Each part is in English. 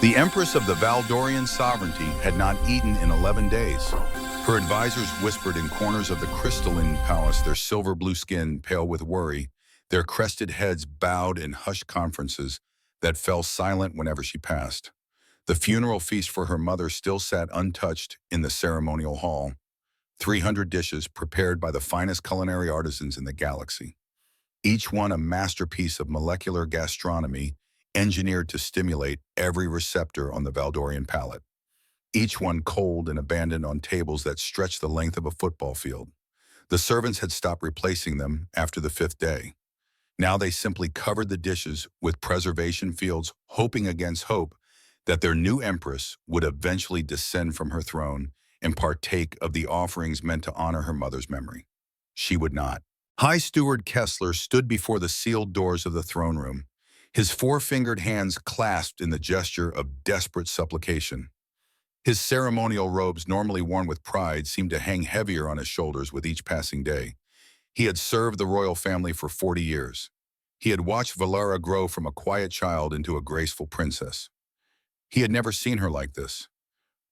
The Empress of the Valdorian sovereignty had not eaten in 11 days. Her advisors whispered in corners of the crystalline palace, their silver blue skin pale with worry, their crested heads bowed in hushed conferences that fell silent whenever she passed. The funeral feast for her mother still sat untouched in the ceremonial hall, 300 dishes prepared by the finest culinary artisans in the galaxy, each one a masterpiece of molecular gastronomy engineered to stimulate every receptor on the Valdorian palate, each one cold and abandoned on tables that stretched the length of a football field. The servants had stopped replacing them after the 5th day. Now they simply covered the dishes with preservation fields, hoping against hope that their new empress would eventually descend from her throne and partake of the offerings meant to honor her mother's memory. She would not. High Steward Kessler stood before the sealed doors of the throne room, his four-fingered hands clasped in the gesture of desperate supplication. His ceremonial robes, normally worn with pride, seemed to hang heavier on his shoulders with each passing day. He had served the royal family for 40 years. He had watched Valara grow from a quiet child into a graceful princess. He had never seen her like this.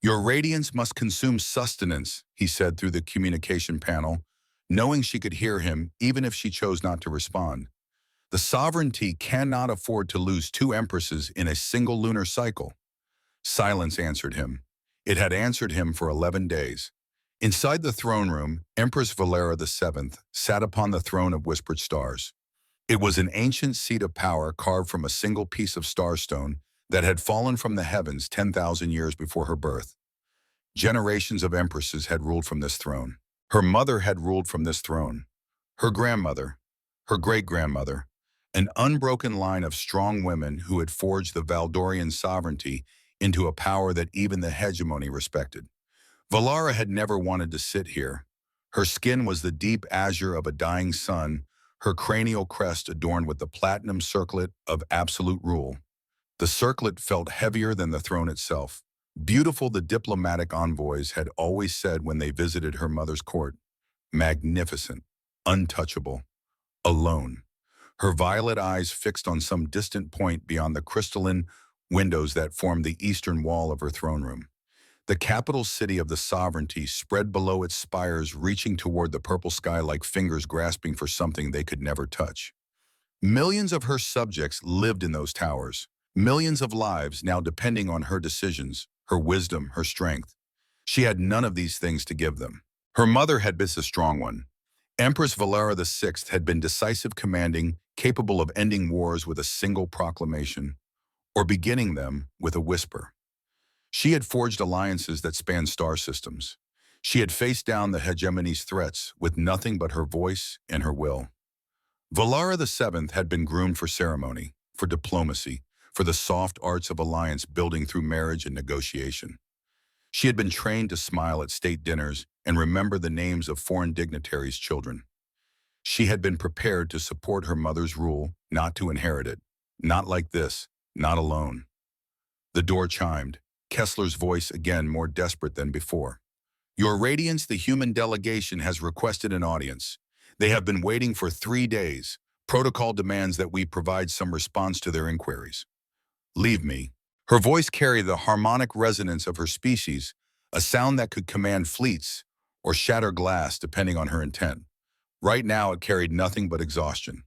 "Your radiance must consume sustenance," he said through the communication panel, knowing she could hear him even if she chose not to respond. The sovereignty cannot afford to lose 2 empresses in a single lunar cycle. Silence answered him. It had answered him for 11 days. Inside the throne room, Empress Valara VII sat upon the throne of whispered stars. It was an ancient seat of power carved from a single piece of starstone that had fallen from the heavens 10,000 years before her birth. Generations of empresses had ruled from this throne. Her mother had ruled from this throne. Her grandmother, her great-grandmother, an unbroken line of strong women who had forged the Valdorian sovereignty into a power that even the hegemony respected. Valara had never wanted to sit here. Her skin was the deep azure of a dying sun, her cranial crest adorned with the platinum circlet of absolute rule. The circlet felt heavier than the throne itself. Beautiful, the diplomatic envoys had always said when they visited her mother's court. Magnificent, untouchable, alone. Her violet eyes fixed on some distant point beyond the crystalline windows that formed the eastern wall of her throne room. The capital city of the sovereignty spread below its spires, reaching toward the purple sky like fingers grasping for something they could never touch. Millions of her subjects lived in those towers, millions of lives now depending on her decisions, her wisdom, her strength. She had none of these things to give them. Her mother had been a strong one. Empress Valara VI had been decisive, commanding, capable of ending wars with a single proclamation, or beginning them with a whisper. She had forged alliances that spanned star systems. She had faced down the hegemony's threats with nothing but her voice and her will. Valara VII had been groomed for ceremony, for diplomacy, for the soft arts of alliance building through marriage and negotiation. She had been trained to smile at state dinners and remember the names of foreign dignitaries' children. She had been prepared to support her mother's rule, not to inherit it. Not like this, not alone. The door chimed, Kessler's voice again more desperate than before. "Your Radiance, the human delegation has requested an audience. They have been waiting for 3 days. Protocol demands that we provide some response to their inquiries." "Leave me." Her voice carried the harmonic resonance of her species, a sound that could command fleets or shatter glass depending on her intent. Right now it carried nothing but exhaustion.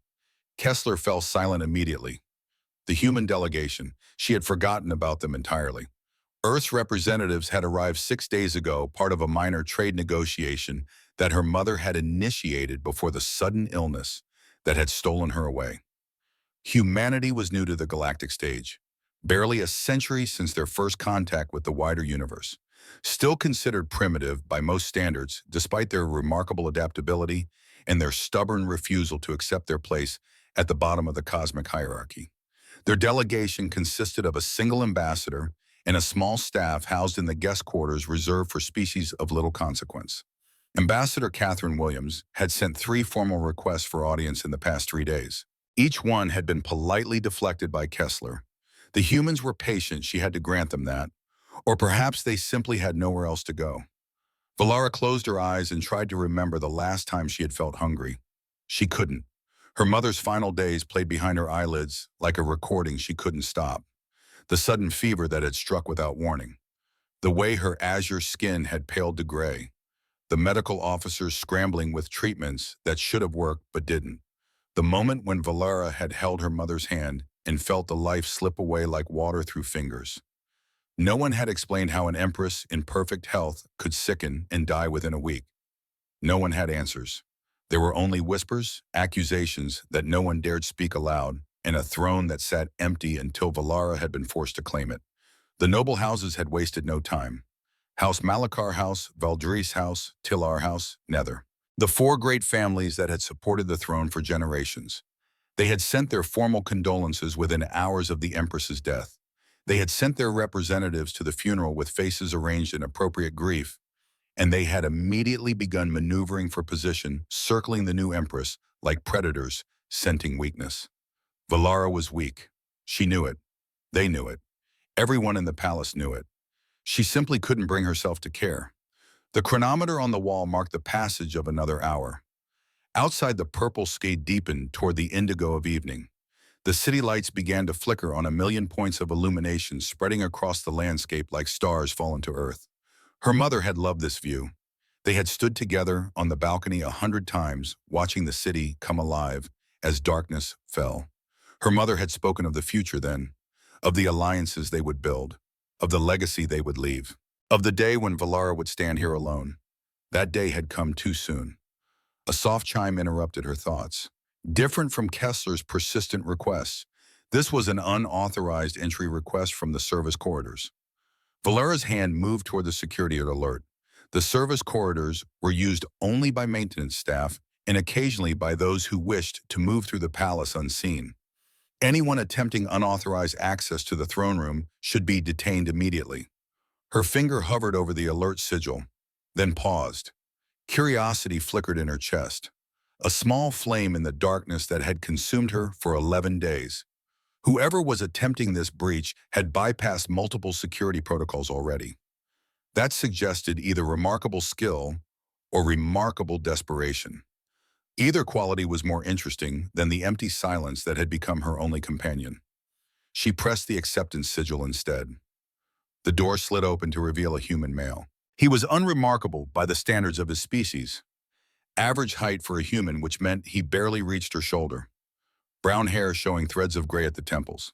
Kessler fell silent immediately. The human delegation, she had forgotten about them entirely. Earth's representatives had arrived 6 days ago, part of a minor trade negotiation that her mother had initiated before the sudden illness that had stolen her away. Humanity was new to the galactic stage, barely a century since their first contact with the wider universe. Still considered primitive by most standards, despite their remarkable adaptability and their stubborn refusal to accept their place at the bottom of the cosmic hierarchy. Their delegation consisted of a single ambassador and a small staff housed in the guest quarters reserved for species of little consequence. Ambassador Catherine Williams had sent 3 formal requests for audience in the past 3 days. Each one had been politely deflected by Kessler. The humans were patient, she had to grant them that, or perhaps they simply had nowhere else to go. Valara closed her eyes and tried to remember the last time she had felt hungry. She couldn't. Her mother's final days played behind her eyelids like a recording she couldn't stop. the sudden fever that had struck without warning, the way her azure skin had paled to gray, the medical officers scrambling with treatments that should have worked but didn't. The moment when Valara had held her mother's hand and felt the life slip away like water through fingers. No one had explained how an empress in perfect health could sicken and die within a week. No one had answers. There were only whispers, accusations that no one dared speak aloud, and a throne that sat empty until Valara had been forced to claim it. The noble houses had wasted no time. House Malachar House, Valdris House, Tilar House, Nether. The four great families that had supported the throne for generations. They had sent their formal condolences within hours of the Empress's death. They had sent their representatives to the funeral with faces arranged in appropriate grief, and they had immediately begun maneuvering for position, circling the new Empress like predators, scenting weakness. Valara was weak. She knew it. They knew it. Everyone in the palace knew it. She simply couldn't bring herself to care. The chronometer on the wall marked the passage of another hour. Outside, the purple sky deepened toward the indigo of evening. The city lights began to flicker on a million points of illumination spreading across the landscape like stars fallen to earth. Her mother had loved this view. They had stood together on the balcony 100 times, watching the city come alive as darkness fell. Her mother had spoken of the future then, of the alliances they would build, of the legacy they would leave, of the day when Valara would stand here alone. That day had come too soon. A soft chime interrupted her thoughts. Different from Kessler's persistent requests, this was an unauthorized entry request from the service corridors. Valera's hand moved toward the security alert. The service corridors were used only by maintenance staff and occasionally by those who wished to move through the palace unseen. Anyone attempting unauthorized access to the throne room should be detained immediately. Her finger hovered over the alert sigil, then paused. Curiosity flickered in her chest. A small flame in the darkness that had consumed her for 11 days. Whoever was attempting this breach had bypassed multiple security protocols already. That suggested either remarkable skill or remarkable desperation. Either quality was more interesting than the empty silence that had become her only companion. She pressed the acceptance sigil instead. The door slid open to reveal a human male. He was unremarkable by the standards of his species. Average height for a human, which meant he barely reached her shoulder. Brown hair showing threads of gray at the temples.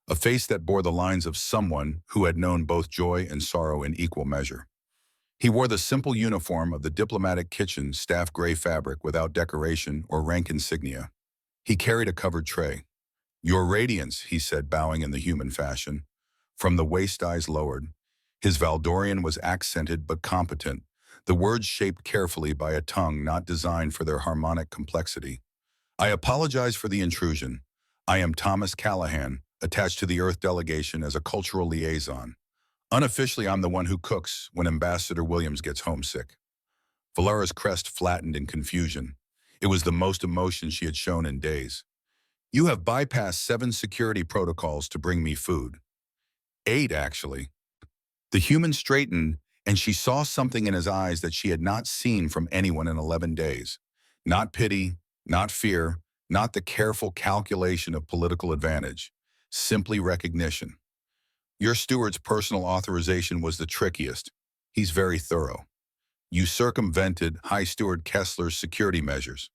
A face that bore the lines of someone who had known both joy and sorrow in equal measure. He wore the simple uniform of the diplomatic kitchen staff gray fabric without decoration or rank insignia. He carried a covered tray. "Your Radiance," he said, bowing in the human fashion. From the waist, eyes lowered. His Valdorian was accented but competent, the words shaped carefully by a tongue not designed for their harmonic complexity. "I apologize for the intrusion. I am Thomas Callahan, attached to the Earth delegation as a cultural liaison. Unofficially, I'm the one who cooks when Ambassador Williams gets homesick." Valara's crest flattened in confusion. It was the most emotion she had shown in days. "You have bypassed 7 security protocols to bring me food." 8, actually. The human straightened, and she saw something in his eyes that she had not seen from anyone in 11 days. Not pity, not fear, not the careful calculation of political advantage. Simply recognition. "Your steward's personal authorization was the trickiest. He's very thorough. You circumvented High Steward Kessler's security measures.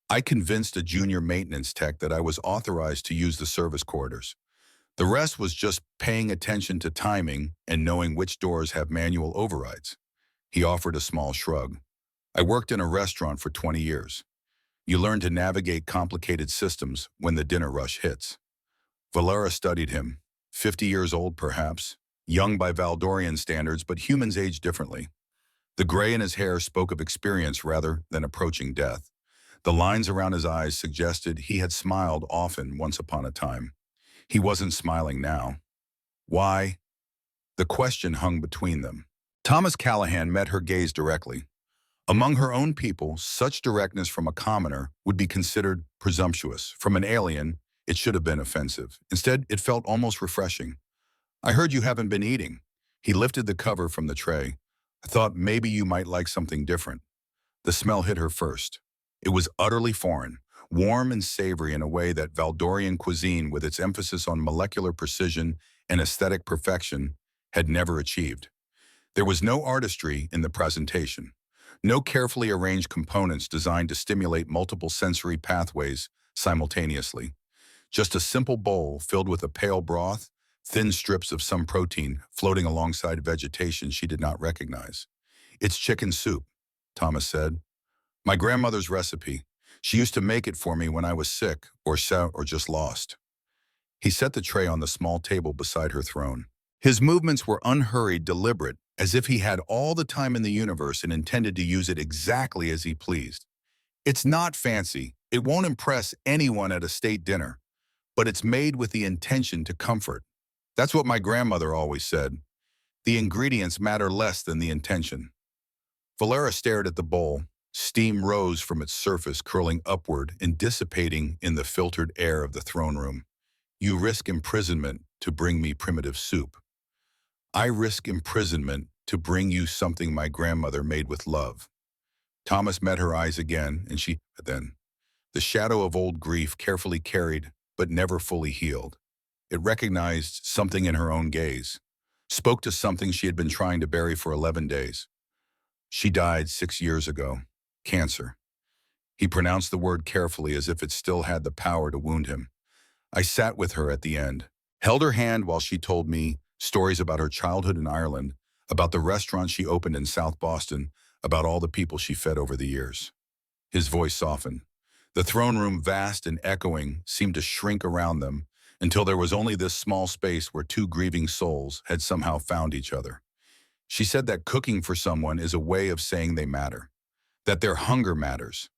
I convinced a junior maintenance tech that I was authorized to use the service corridors. The rest was just paying attention to timing and knowing which doors have manual overrides." He offered a small shrug. "I worked in a restaurant for 20 years. You learn to navigate complicated systems when the dinner rush hits." Valara studied him. 50 years old, perhaps. Young by Valdorian standards, but humans age differently. The gray in his hair spoke of experience rather than approaching death. The lines around his eyes suggested he had smiled often once upon a time. He wasn't smiling now. Why? The question hung between them. Thomas Callahan met her gaze directly. Among her own people, such directness from a commoner would be considered presumptuous. From an alien, it should have been offensive. Instead, it felt almost refreshing. "I heard you haven't been eating." He lifted the cover from the tray. "I thought maybe you might like something different." The smell hit her first. It was utterly foreign. Warm and savory in a way that Valdorian cuisine, with its emphasis on molecular precision and aesthetic perfection had never achieved. There was no artistry in the presentation, no carefully arranged components designed to stimulate multiple sensory pathways simultaneously. Just a simple bowl filled with a pale broth, thin strips of some protein floating alongside vegetation she did not recognize. "It's chicken soup," Thomas said. "My grandmother's recipe. She used to make it for me when I was sick or just lost." He set the tray on the small table beside her throne. His movements were unhurried, deliberate, as if he had all the time in the universe and intended to use it exactly as he pleased. "It's not fancy. It won't impress anyone at a state dinner, but it's made with the intention to comfort. That's what my grandmother always said. The ingredients matter less than the intention." Valera stared at the bowl. Steam rose from its surface, curling upward and dissipating in the filtered air of the throne room. "You risk imprisonment to bring me primitive soup. I risk imprisonment to bring you something my grandmother made with love." Thomas met her eyes again, and then, the shadow of old grief carefully carried but never fully healed. It recognized something in her own gaze, spoke to something she had been trying to bury for 11 days. "She died 6 years ago. Cancer." He pronounced the word carefully as if it still had the power to wound him. "I sat with her at the end, held her hand while she told me stories about her childhood in Ireland, about the restaurant she opened in South Boston, about all the people she fed over the years." His voice softened. The throne room, vast and echoing, seemed to shrink around them until there was only this small space where two grieving souls had somehow found each other. "She said that cooking for someone is a way of saying they matter, that their hunger matters,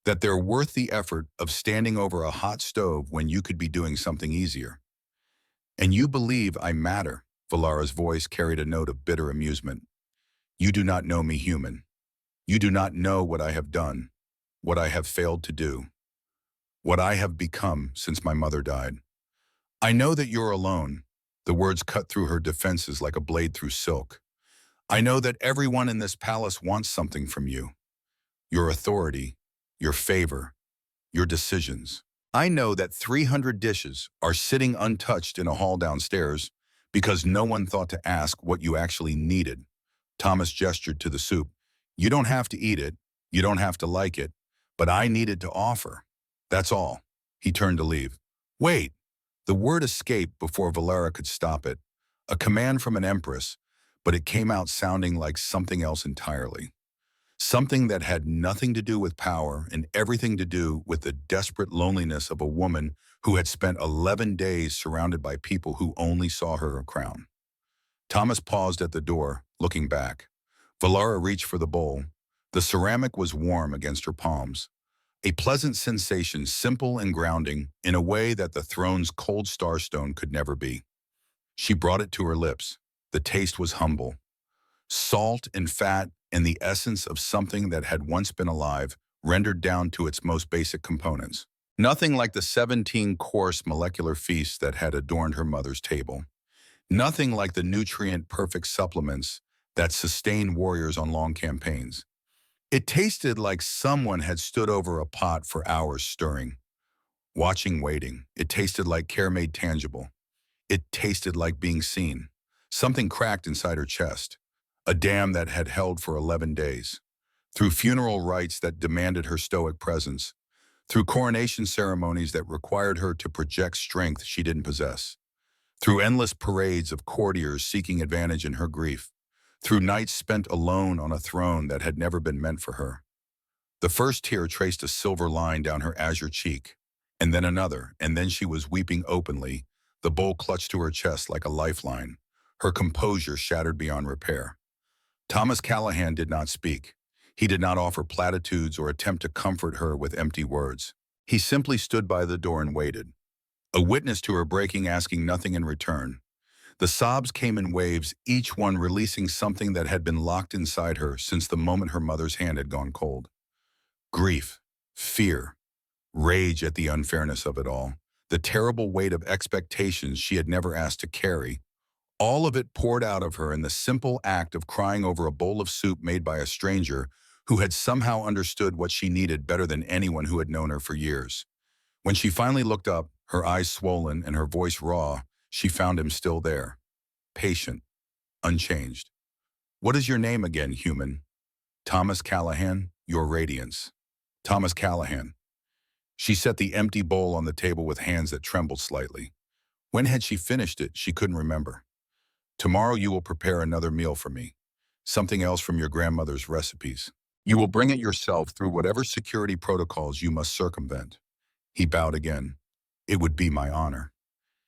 that they're worth the effort of standing over a hot stove when you could be doing something easier. And you believe I matter." Valara's voice carried a note of bitter amusement. "You do not know me human. You do not know what I have done, what I have failed to do, what I have become since my mother died. I know that you're alone." The words cut through her defenses like a blade through silk. "I know that everyone in this palace wants something from you. Your authority, your favor, your decisions. I know that 300 dishes are sitting untouched in a hall downstairs because no one thought to ask what you actually needed." Thomas gestured to the soup. "You don't have to eat it. You don't have to like it. But I needed to offer. That's all." He turned to leave. "Wait." The word escaped before Valera could stop it. A command from an Empress, but it came out sounding like something else entirely. Something that had nothing to do with power and everything to do with the desperate loneliness of a woman who had spent 11 days surrounded by people who only saw her a crown. Thomas paused at the door, looking back. Valera reached for the bowl. The ceramic was warm against her palms. A pleasant sensation, simple and grounding, in a way that the throne's cold starstone could never be. She brought it to her lips. The taste was humble. Salt and fat and the essence of something that had once been alive, rendered down to its most basic components. Nothing like the 17-course molecular feast that had adorned her mother's table. Nothing like the nutrient-perfect supplements that sustained warriors on long campaigns. It tasted like someone had stood over a pot for hours stirring, watching, waiting. It tasted like care made tangible. It tasted like being seen. Something cracked inside her chest. A dam that had held for 11 days. Through funeral rites that demanded her stoic presence. Through coronation ceremonies that required her to project strength she didn't possess. Through endless parades of courtiers seeking advantage in her grief. Through nights spent alone on a throne that had never been meant for her. The first tear traced a silver line down her azure cheek, and then another, and then she was weeping openly, the bowl clutched to her chest like a lifeline, her composure shattered beyond repair. Thomas Callahan did not speak. He did not offer platitudes or attempt to comfort her with empty words. He simply stood by the door and waited, a witness to her breaking, asking nothing in return. The sobs came in waves, each one releasing something that had been locked inside her since the moment her mother's hand had gone cold. Grief, fear, rage at the unfairness of it all, the terrible weight of expectations she had never asked to carry, all of it poured out of her in the simple act of crying over a bowl of soup made by a stranger who had somehow understood what she needed better than anyone who had known her for years. When she finally looked up, her eyes swollen and her voice raw, She found him still there, patient, unchanged. "What is your name again, human?" "Thomas Callahan, your radiance." "Thomas Callahan." She set the empty bowl on the table with hands that trembled slightly. When had she finished it? She couldn't remember. "Tomorrow you will prepare another meal for me. Something else from your grandmother's recipes. You will bring it yourself through whatever security protocols you must circumvent." He bowed again. "It would be my honor."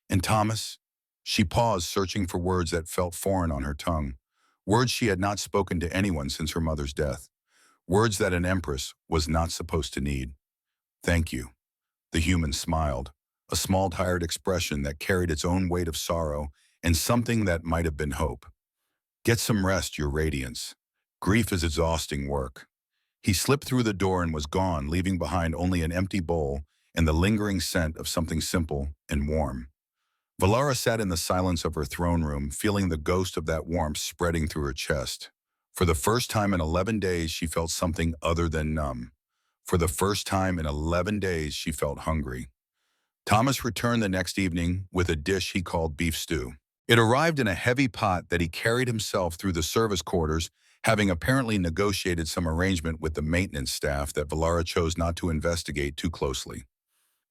"And Thomas?" She paused, searching for words that felt foreign on her tongue. Words she had not spoken to anyone since her mother's death. Words that an empress was not supposed to need. "Thank you." The human smiled, a small tired expression that carried its own weight of sorrow and something that might have been hope. "Get some rest, your radiance. Grief is exhausting work." He slipped through the door and was gone, leaving behind only an empty bowl and the lingering scent of something simple and warm. Valara sat in the silence of her throne room, feeling the ghost of that warmth spreading through her chest. For the first time in 11 days, she felt something other than numb. For the first time in 11 days, she felt hungry. Thomas returned the next evening with a dish he called beef stew. It arrived in a heavy pot that he carried himself through the service quarters, having apparently negotiated some arrangement with the maintenance staff that Valara chose not to investigate too closely.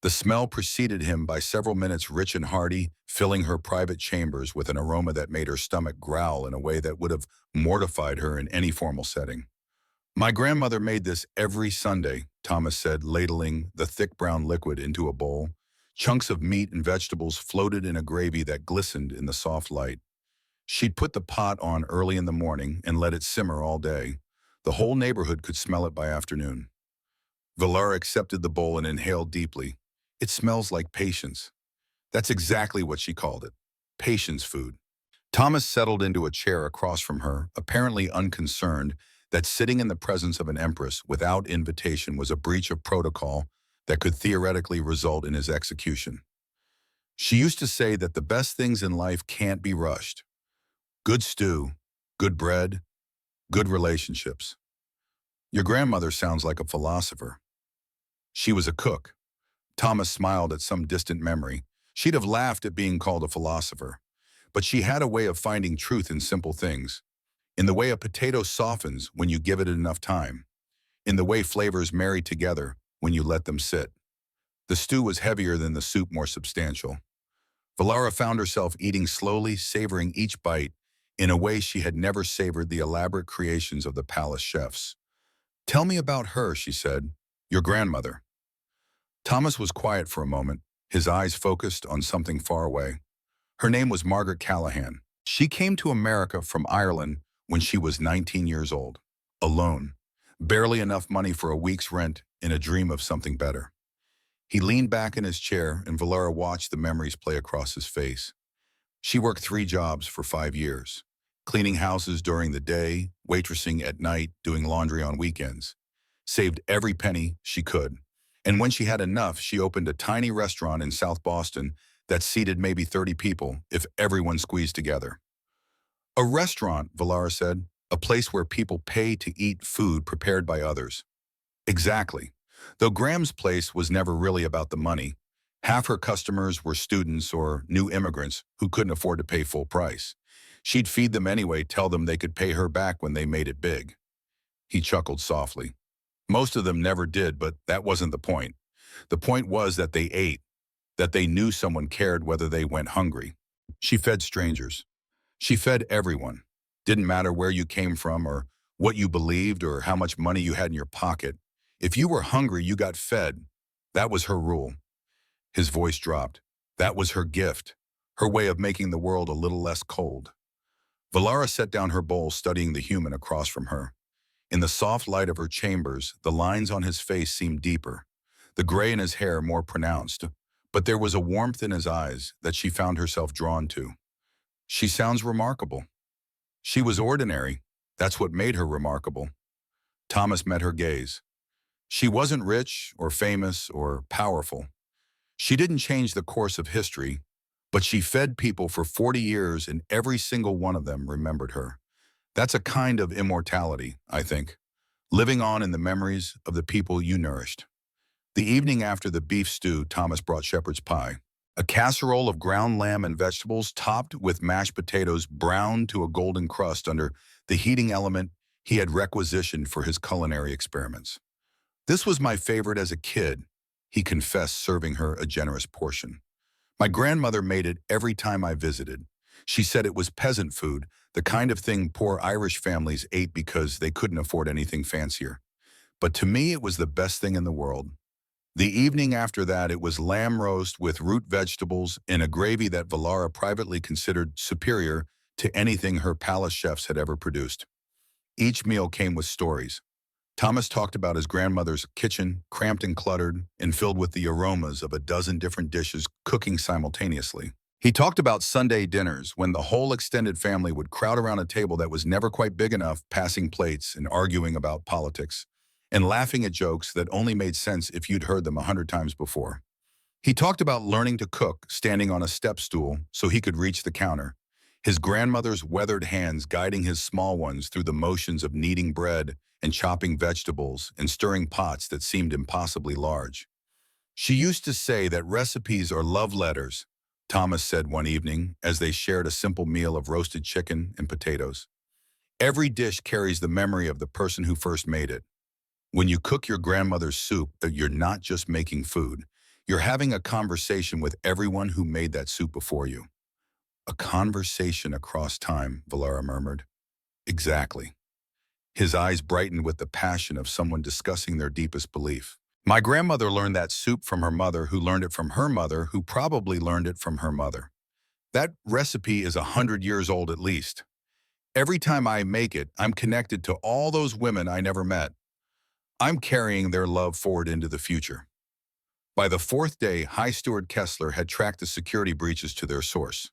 The smell preceded him by several minutes, rich and hearty, filling her private chambers with an aroma that made her stomach growl in a way that would have mortified her in any formal setting. "My grandmother made this every Sunday," Thomas said, ladling the thick brown liquid into a bowl. Chunks of meat and vegetables floated in a gravy that glistened in the soft light. She'd put the pot on early in the morning and let it simmer all day. The whole neighborhood could smell it by afternoon. Valara accepted the bowl and inhaled deeply. "It smells like patience." That's exactly what she called it. Patience food. Thomas settled into a chair across from her, apparently unconcerned that sitting in the presence of an empress without invitation was a breach of protocol that could theoretically result in his execution. She used to say that the best things in life can't be rushed. Good stew, good bread, good relationships. Your grandmother sounds like a philosopher. She was a cook. Thomas smiled at some distant memory. She'd have laughed at being called a philosopher. But she had a way of finding truth in simple things. In the way a potato softens when you give it enough time. In the way flavors marry together when you let them sit. The stew was heavier than the soup, more substantial. Valara found herself eating slowly, savoring each bite in a way she had never savored the elaborate creations of the palace chefs. "Tell me about her," she said. "Your grandmother." Thomas was quiet for a moment, his eyes focused on something far away. Her name was Margaret Callahan. She came to America from Ireland when she was 19 years old, alone, barely enough money for a week's rent in a dream of something better. He leaned back in his chair and Valara watched the memories play across his face. She worked 3 jobs for 5 years, cleaning houses during the day, waitressing at night, doing laundry on weekends. Saved every penny she could. And when she had enough, she opened a tiny restaurant in South Boston that seated maybe 30 people if everyone squeezed together. "A restaurant," Valara said, "a place where people pay to eat food prepared by others." Exactly. Though Graham's place was never really about the money. Half her customers were students or new immigrants who couldn't afford to pay full price. She'd feed them anyway, tell them they could pay her back when they made it big. He chuckled softly. Most of them never did, but that wasn't the point. The point was that they ate, that they knew someone cared whether they went hungry. She fed strangers. She fed everyone. Didn't matter where you came from or what you believed or how much money you had in your pocket. If you were hungry, you got fed. That was her rule. His voice dropped. That was her gift, her way of making the world a little less cold. Valara set down her bowl, studying the human across from her. In the soft light of her chambers, the lines on his face seemed deeper, the gray in his hair more pronounced, but there was a warmth in his eyes that she found herself drawn to. "She sounds remarkable." She was ordinary. That's what made her remarkable. Thomas met her gaze. She wasn't rich or famous or powerful. She didn't change the course of history, but she fed people for 40 years and every single one of them remembered her. That's a kind of immortality, I think, living on in the memories of the people you nourished. The evening after the beef stew, Thomas brought shepherd's pie, A casserole of ground lamb and vegetables topped with mashed potatoes browned to a golden crust under the heating element he had requisitioned for his culinary experiments. This was my favorite as a kid, he confessed, serving her a generous portion. My grandmother made it every time I visited. She said it was peasant food, the kind of thing poor Irish families ate because they couldn't afford anything fancier. But to me, it was the best thing in the world. The evening after that, it was lamb roast with root vegetables in a gravy that Valara privately considered superior to anything her palace chefs had ever produced. Each meal came with stories. Thomas talked about his grandmother's kitchen, cramped and cluttered, and filled with the aromas of a dozen different dishes cooking simultaneously. He talked about Sunday dinners, when the whole extended family would crowd around a table that was never quite big enough, passing plates and arguing about politics, and laughing at jokes that only made sense if you'd heard them 100 times before. He talked about learning to cook, standing on a step stool so he could reach the counter, his grandmother's weathered hands guiding his small ones through the motions of kneading bread and chopping vegetables and stirring pots that seemed impossibly large. She used to say that recipes are love letters, Thomas said one evening as they shared a simple meal of roasted chicken and potatoes. Every dish carries the memory of the person who first made it. When you cook your grandmother's soup, you're not just making food. You're having a conversation with everyone who made that soup before you. A conversation across time, Valara murmured. Exactly. His eyes brightened with the passion of someone discussing their deepest belief. My grandmother learned that soup from her mother, who learned it from her mother, who probably learned it from her mother. That recipe is 100 years old at least. Every time I make it, I'm connected to all those women I never met. I'm carrying their love forward into the future. By the fourth day, High Steward Kessler had tracked the security breaches to their source.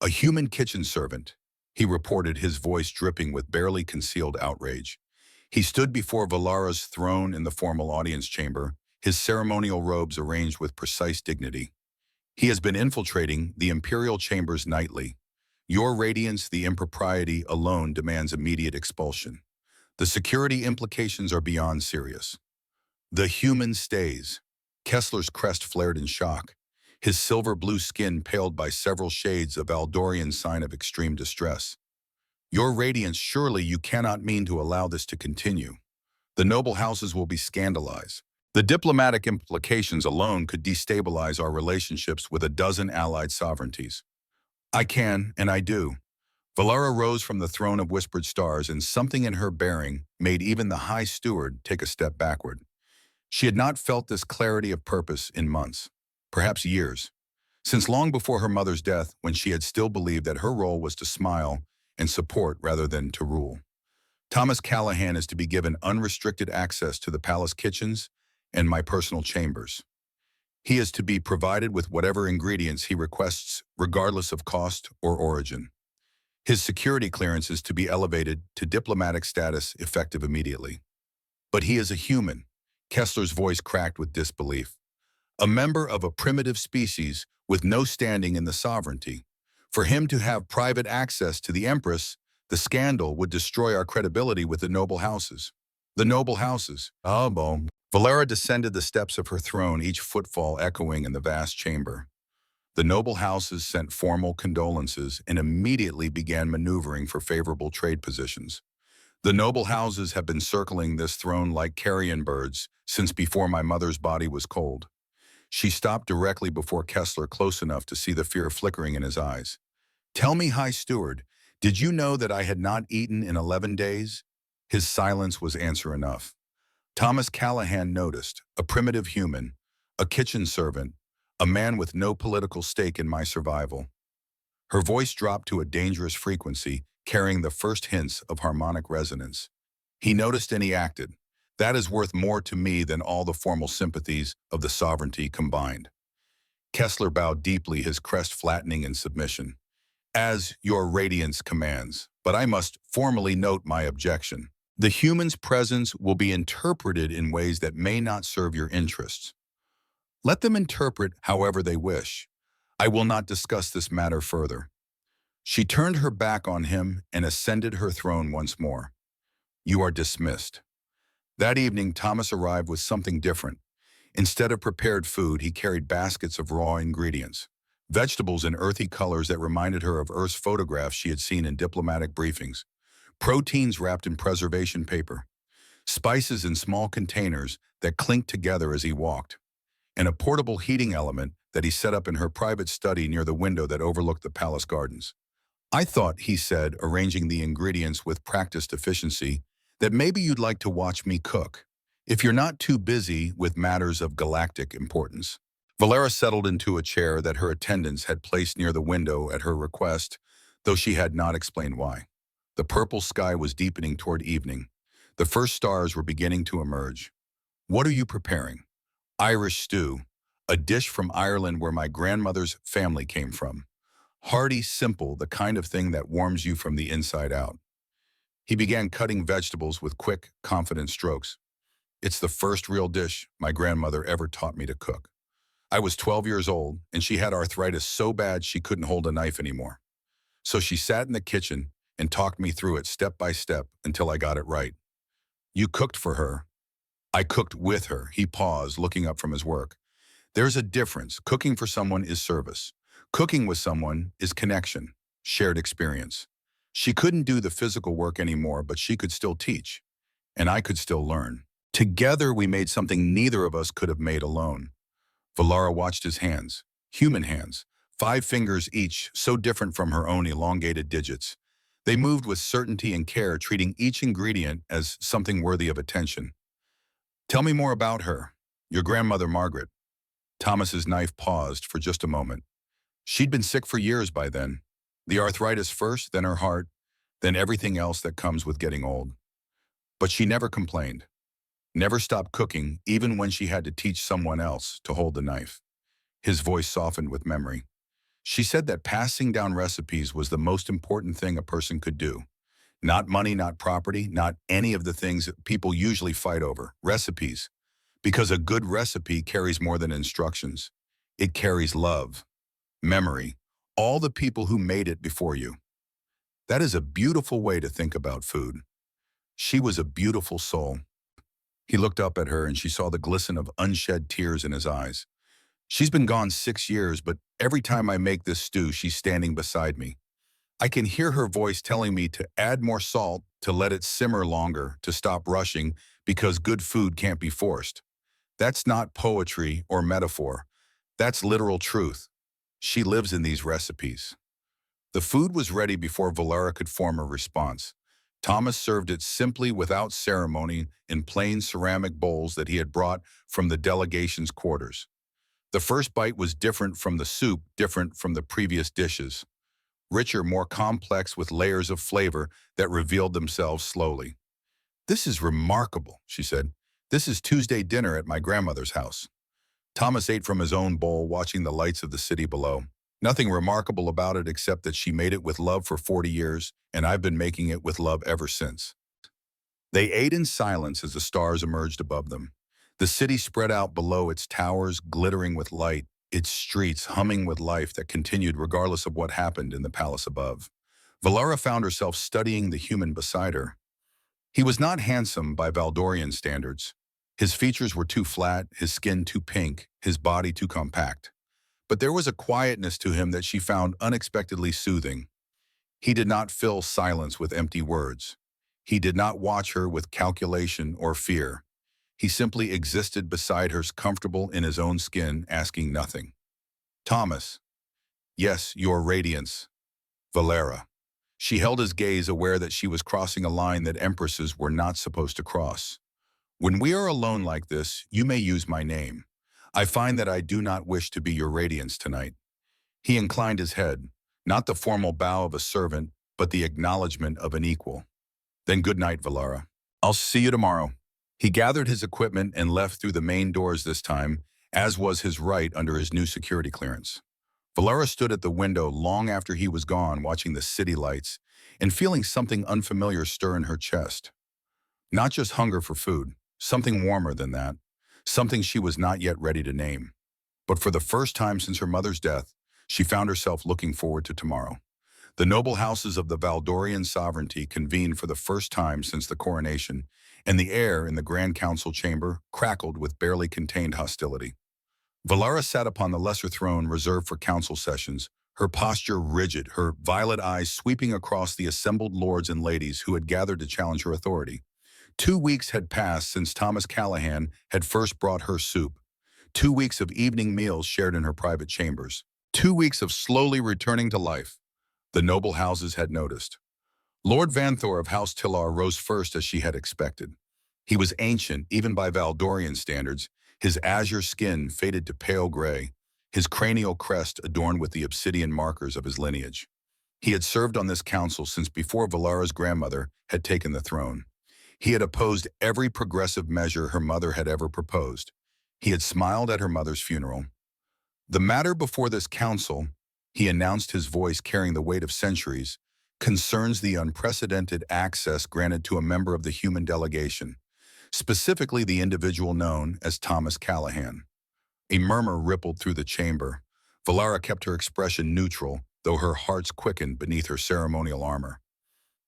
A human kitchen servant, he reported, his voice dripping with barely concealed outrage. He stood before Valara's throne in the formal audience chamber, his ceremonial robes arranged with precise dignity. He has been infiltrating the imperial chambers nightly. Your radiance, the impropriety alone demands immediate expulsion. The security implications are beyond serious. The human stays. Kessler's crest flared in shock, his silver-blue skin paled by several shades of Aldorian sign of extreme distress. Your radiance, surely you cannot mean to allow this to continue. The noble houses will be scandalized. The diplomatic implications alone could destabilize our relationships with a dozen allied sovereignties. I can, and I do. Valara rose from the throne of whispered stars, and something in her bearing made even the High Steward take a step backward. She had not felt this clarity of purpose in months, perhaps years, since long before her mother's death, when she had still believed that her role was to smile and support rather than to rule. Thomas Callahan is to be given unrestricted access to the palace kitchens and my personal chambers. He is to be provided with whatever ingredients he requests, regardless of cost or origin. His security clearance is to be elevated to diplomatic status effective immediately. But he is a human. Kessler's voice cracked with disbelief. A member of a primitive species with no standing in the sovereignty. For him to have private access to the Empress, the scandal would destroy our credibility with the noble houses. The noble houses. Ah, bon. Valara descended the steps of her throne, each footfall echoing in the vast chamber. The noble houses sent formal condolences and immediately began maneuvering for favorable trade positions. The noble houses have been circling this throne like carrion birds since before my mother's body was cold. She stopped directly before Kessler, close enough to see the fear flickering in his eyes. Tell me, High Steward, did you know that I had not eaten in 11 days? His silence was answer enough. Thomas Callahan noticed, a primitive human, a kitchen servant, a man with no political stake in my survival. Her voice dropped to a dangerous frequency, carrying the first hints of harmonic resonance. He noticed and he acted. That is worth more to me than all the formal sympathies of the sovereignty combined. Kessler bowed deeply, his crest flattening in submission. As your radiance commands, but I must formally note my objection. The human's presence will be interpreted in ways that may not serve your interests. Let them interpret however they wish. I will not discuss this matter further. She turned her back on him and ascended her throne once more. You are dismissed. That evening, Thomas arrived with something different. Instead of prepared food, he carried baskets of raw ingredients. Vegetables in earthy colors that reminded her of Earth's photographs she had seen in diplomatic briefings. Proteins wrapped in preservation paper. Spices in small containers that clinked together as he walked. And a portable heating element that he set up in her private study near the window that overlooked the palace gardens. I thought, he said, arranging the ingredients with practiced efficiency, that maybe you'd like to watch me cook, if you're not too busy with matters of galactic importance. Valera settled into a chair that her attendants had placed near the window at her request, though she had not explained why. The purple sky was deepening toward evening. The first stars were beginning to emerge. What are you preparing? Irish stew, a dish from Ireland where my grandmother's family came from. Hearty, simple, the kind of thing that warms you from the inside out. He began cutting vegetables with quick, confident strokes. It's the first real dish my grandmother ever taught me to cook. I was 12 years old, and she had arthritis so bad she couldn't hold a knife anymore. So she sat in the kitchen and talked me through it step by step until I got it right. You cooked for her. I cooked with her. He paused, looking up from his work. There's a difference. Cooking for someone is service. Cooking with someone is connection, shared experience. She couldn't do the physical work anymore, but she could still teach, and I could still learn. Together, we made something neither of us could have made alone. Valara watched his hands, human hands, 5 fingers each, so different from her own elongated digits. They moved with certainty and care, treating each ingredient as something worthy of attention. Tell me more about her, your grandmother Margaret. Thomas's knife paused for just a moment. She'd been sick for years by then. The arthritis first, then her heart, then everything else that comes with getting old. But she never complained. Never stopped cooking, even when she had to teach someone else to hold the knife. His voice softened with memory. She said that passing down recipes was the most important thing a person could do. Not money, not property, not any of the things that people usually fight over. Recipes. Because a good recipe carries more than instructions. It carries love, memory, all the people who made it before you. That is a beautiful way to think about food. She was a beautiful soul. He looked up at her and she saw the glisten of unshed tears in his eyes. She's been gone 6 years, but every time I make this stew, she's standing beside me. I can hear her voice telling me to add more salt, to let it simmer longer, to stop rushing, because good food can't be forced. That's not poetry or metaphor. That's literal truth. She lives in these recipes. The food was ready before Valara could form a response. Thomas served it simply, without ceremony, in plain ceramic bowls that he had brought from the delegation's quarters. The first bite was different from the soup, different from the previous dishes. Richer, more complex, with layers of flavor that revealed themselves slowly. This is remarkable, she said. This is Tuesday dinner at my grandmother's house. Thomas ate from his own bowl, watching the lights of the city below. Nothing remarkable about it except that she made it with love for 40 years, and I've been making it with love ever since. They ate in silence as the stars emerged above them. The city spread out below, its towers glittering with light, its streets humming with life that continued regardless of what happened in the palace above. Valara found herself studying the human beside her. He was not handsome by Valdorian standards. His features were too flat, his skin too pink, his body too compact. But there was a quietness to him that she found unexpectedly soothing. He did not fill silence with empty words. He did not watch her with calculation or fear. He simply existed beside her, comfortable in his own skin, asking nothing. Thomas. Yes, your radiance. Valara. She held his gaze, aware that she was crossing a line that empresses were not supposed to cross. When we are alone like this, you may use my name. I find that I do not wish to be your radiance tonight. He inclined his head, not the formal bow of a servant, but the acknowledgement of an equal. Then good night, Valara. I'll see you tomorrow. He gathered his equipment and left through the main doors this time, as was his right under his new security clearance. Valara stood at the window long after he was gone, watching the city lights and feeling something unfamiliar stir in her chest. Not just hunger for food, something warmer than that, something she was not yet ready to name. But for the first time since her mother's death, she found herself looking forward to tomorrow. The noble houses of the Valdorian sovereignty convened for the first time since the coronation, and the air in the Grand Council chamber crackled with barely contained hostility. Valara sat upon the lesser throne reserved for council sessions, her posture rigid, her violet eyes sweeping across the assembled lords and ladies who had gathered to challenge her authority. 2 weeks had passed since Thomas Callahan had first brought her soup. 2 weeks of evening meals shared in her private chambers. 2 weeks of slowly returning to life. The noble houses had noticed. Lord Vanthor of House Tillar rose first as she had expected. He was ancient, even by Valdorian standards, his azure skin faded to pale gray, his cranial crest adorned with the obsidian markers of his lineage. He had served on this council since before Valara's grandmother had taken the throne. He had opposed every progressive measure her mother had ever proposed. He had smiled at her mother's funeral. The matter before this council, he announced, his voice carrying the weight of centuries, concerns the unprecedented access granted to a member of the human delegation, specifically the individual known as Thomas Callahan. A murmur rippled through the chamber. Valara kept her expression neutral, though her hearts quickened beneath her ceremonial armor.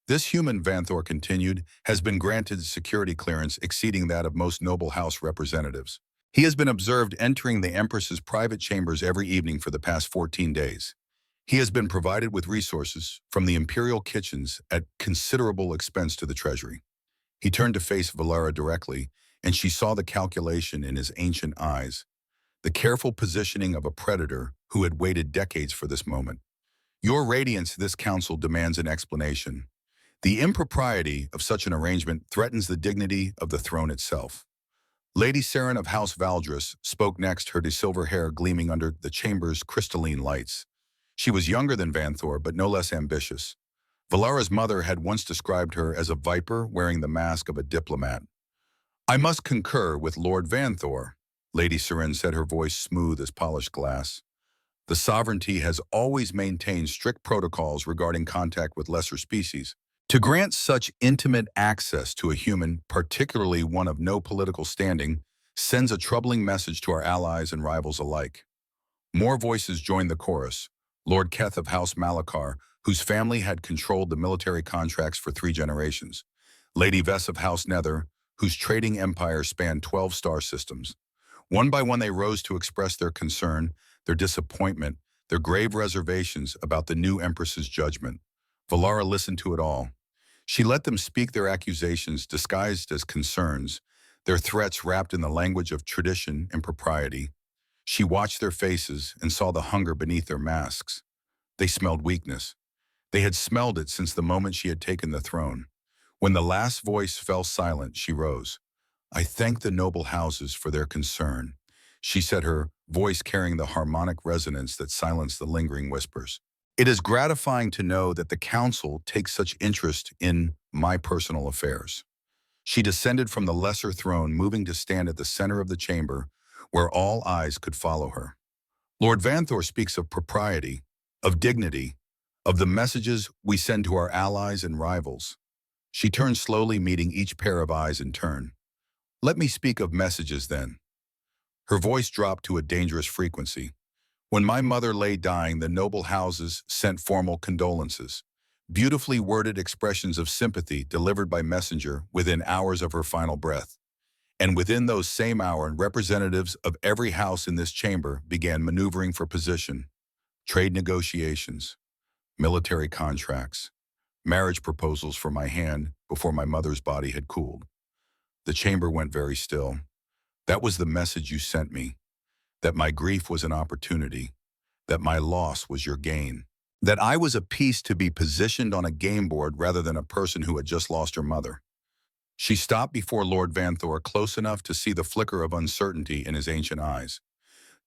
This human, Vanthor continued, has been granted security clearance exceeding that of most noble house representatives. He has been observed entering the Empress's private chambers every evening for the past 14 days. He has been provided with resources from the imperial kitchens at considerable expense to the treasury. He turned to face Valara directly, and she saw the calculation in his ancient eyes, the careful positioning of a predator who had waited decades for this moment. Your Radiance, this council demands an explanation. The impropriety of such an arrangement threatens the dignity of the throne itself. Lady Saren of House Valdris spoke next, her silver hair gleaming under the chamber's crystalline lights. She was younger than Vanthor, but no less ambitious. Valara's mother had once described her as a viper wearing the mask of a diplomat. I must concur with Lord Vanthor, Lady Saren said, her voice smooth as polished glass. The sovereignty has always maintained strict protocols regarding contact with lesser species. To grant such intimate access to a human, particularly one of no political standing, sends a troubling message to our allies and rivals alike. More voices joined the chorus. Lord Keth of House Malachar, whose family had controlled the military contracts for 3 generations. Lady Vess of House Nether, whose trading empire spanned 12 star systems. One by one they rose to express their concern, their disappointment, their grave reservations about the new Empress's judgment. Valara listened to it all. She let them speak their accusations disguised as concerns, their threats wrapped in the language of tradition and propriety. She watched their faces and saw the hunger beneath their masks. They smelled weakness. They had smelled it since the moment she had taken the throne. When the last voice fell silent, she rose. I thank the noble houses for their concern, she said, her voice carrying the harmonic resonance that silenced the lingering whispers. It is gratifying to know that the council takes such interest in my personal affairs. She descended from the lesser throne, moving to stand at the center of the chamber, where all eyes could follow her. Lord Vanthor speaks of propriety, of dignity, of the messages we send to our allies and rivals. She turned slowly, meeting each pair of eyes in turn. Let me speak of messages then. Her voice dropped to a dangerous frequency. When my mother lay dying, the noble houses sent formal condolences, beautifully worded expressions of sympathy delivered by messenger within hours of her final breath. And within those same hours, representatives of every house in this chamber began maneuvering for position. Trade negotiations, military contracts, marriage proposals for my hand before my mother's body had cooled. The chamber went very still. That was the message you sent me. That my grief was an opportunity, that my loss was your gain, that I was a piece to be positioned on a game board rather than a person who had just lost her mother. She stopped before Lord Vanthor, close enough to see the flicker of uncertainty in his ancient eyes.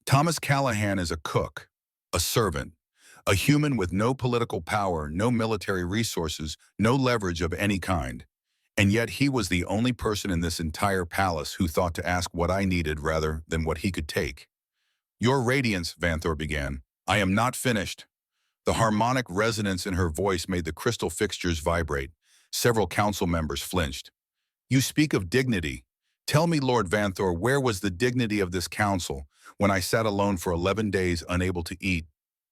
Thomas Callahan is a cook, a servant, a human with no political power, no military resources, no leverage of any kind. And yet he was the only person in this entire palace who thought to ask what I needed rather than what he could take. Your Radiance, Vanthor began. I am not finished. The harmonic resonance in her voice made the crystal fixtures vibrate. Several council members flinched. You speak of dignity. Tell me, Lord Vanthor, where was the dignity of this council when I sat alone for 11 days, unable to eat,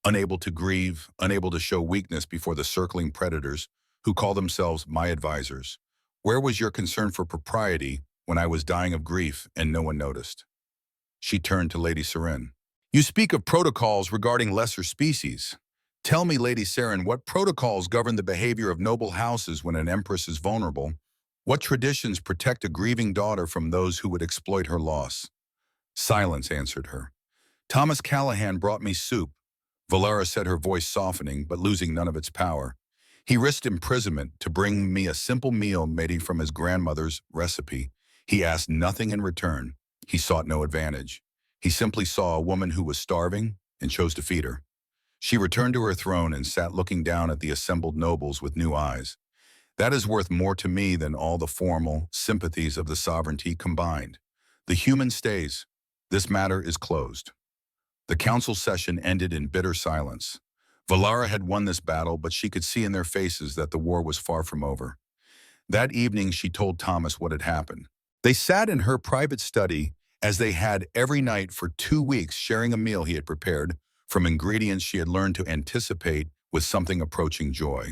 unable to grieve, unable to show weakness before the circling predators who call themselves my advisors? Where was your concern for propriety when I was dying of grief and no one noticed? She turned to Lady Seren. You speak of protocols regarding lesser species. Tell me, Lady Seren, what protocols govern the behavior of noble houses when an empress is vulnerable? What traditions protect a grieving daughter from those who would exploit her loss? Silence answered her. Thomas Callahan brought me soup. Valara said, her voice softening, but losing none of its power. He risked imprisonment to bring me a simple meal made from his grandmother's recipe. He asked nothing in return. He sought no advantage. He simply saw a woman who was starving and chose to feed her. She returned to her throne and sat looking down at the assembled nobles with new eyes. That is worth more to me than all the formal sympathies of the sovereignty combined. The human stays. This matter is closed. The council session ended in bitter silence. Valara had won this battle, but she could see in their faces that the war was far from over. That evening, she told Thomas what had happened. They sat in her private study, as they had every night for 2 weeks, sharing a meal he had prepared from ingredients she had learned to anticipate with something approaching joy.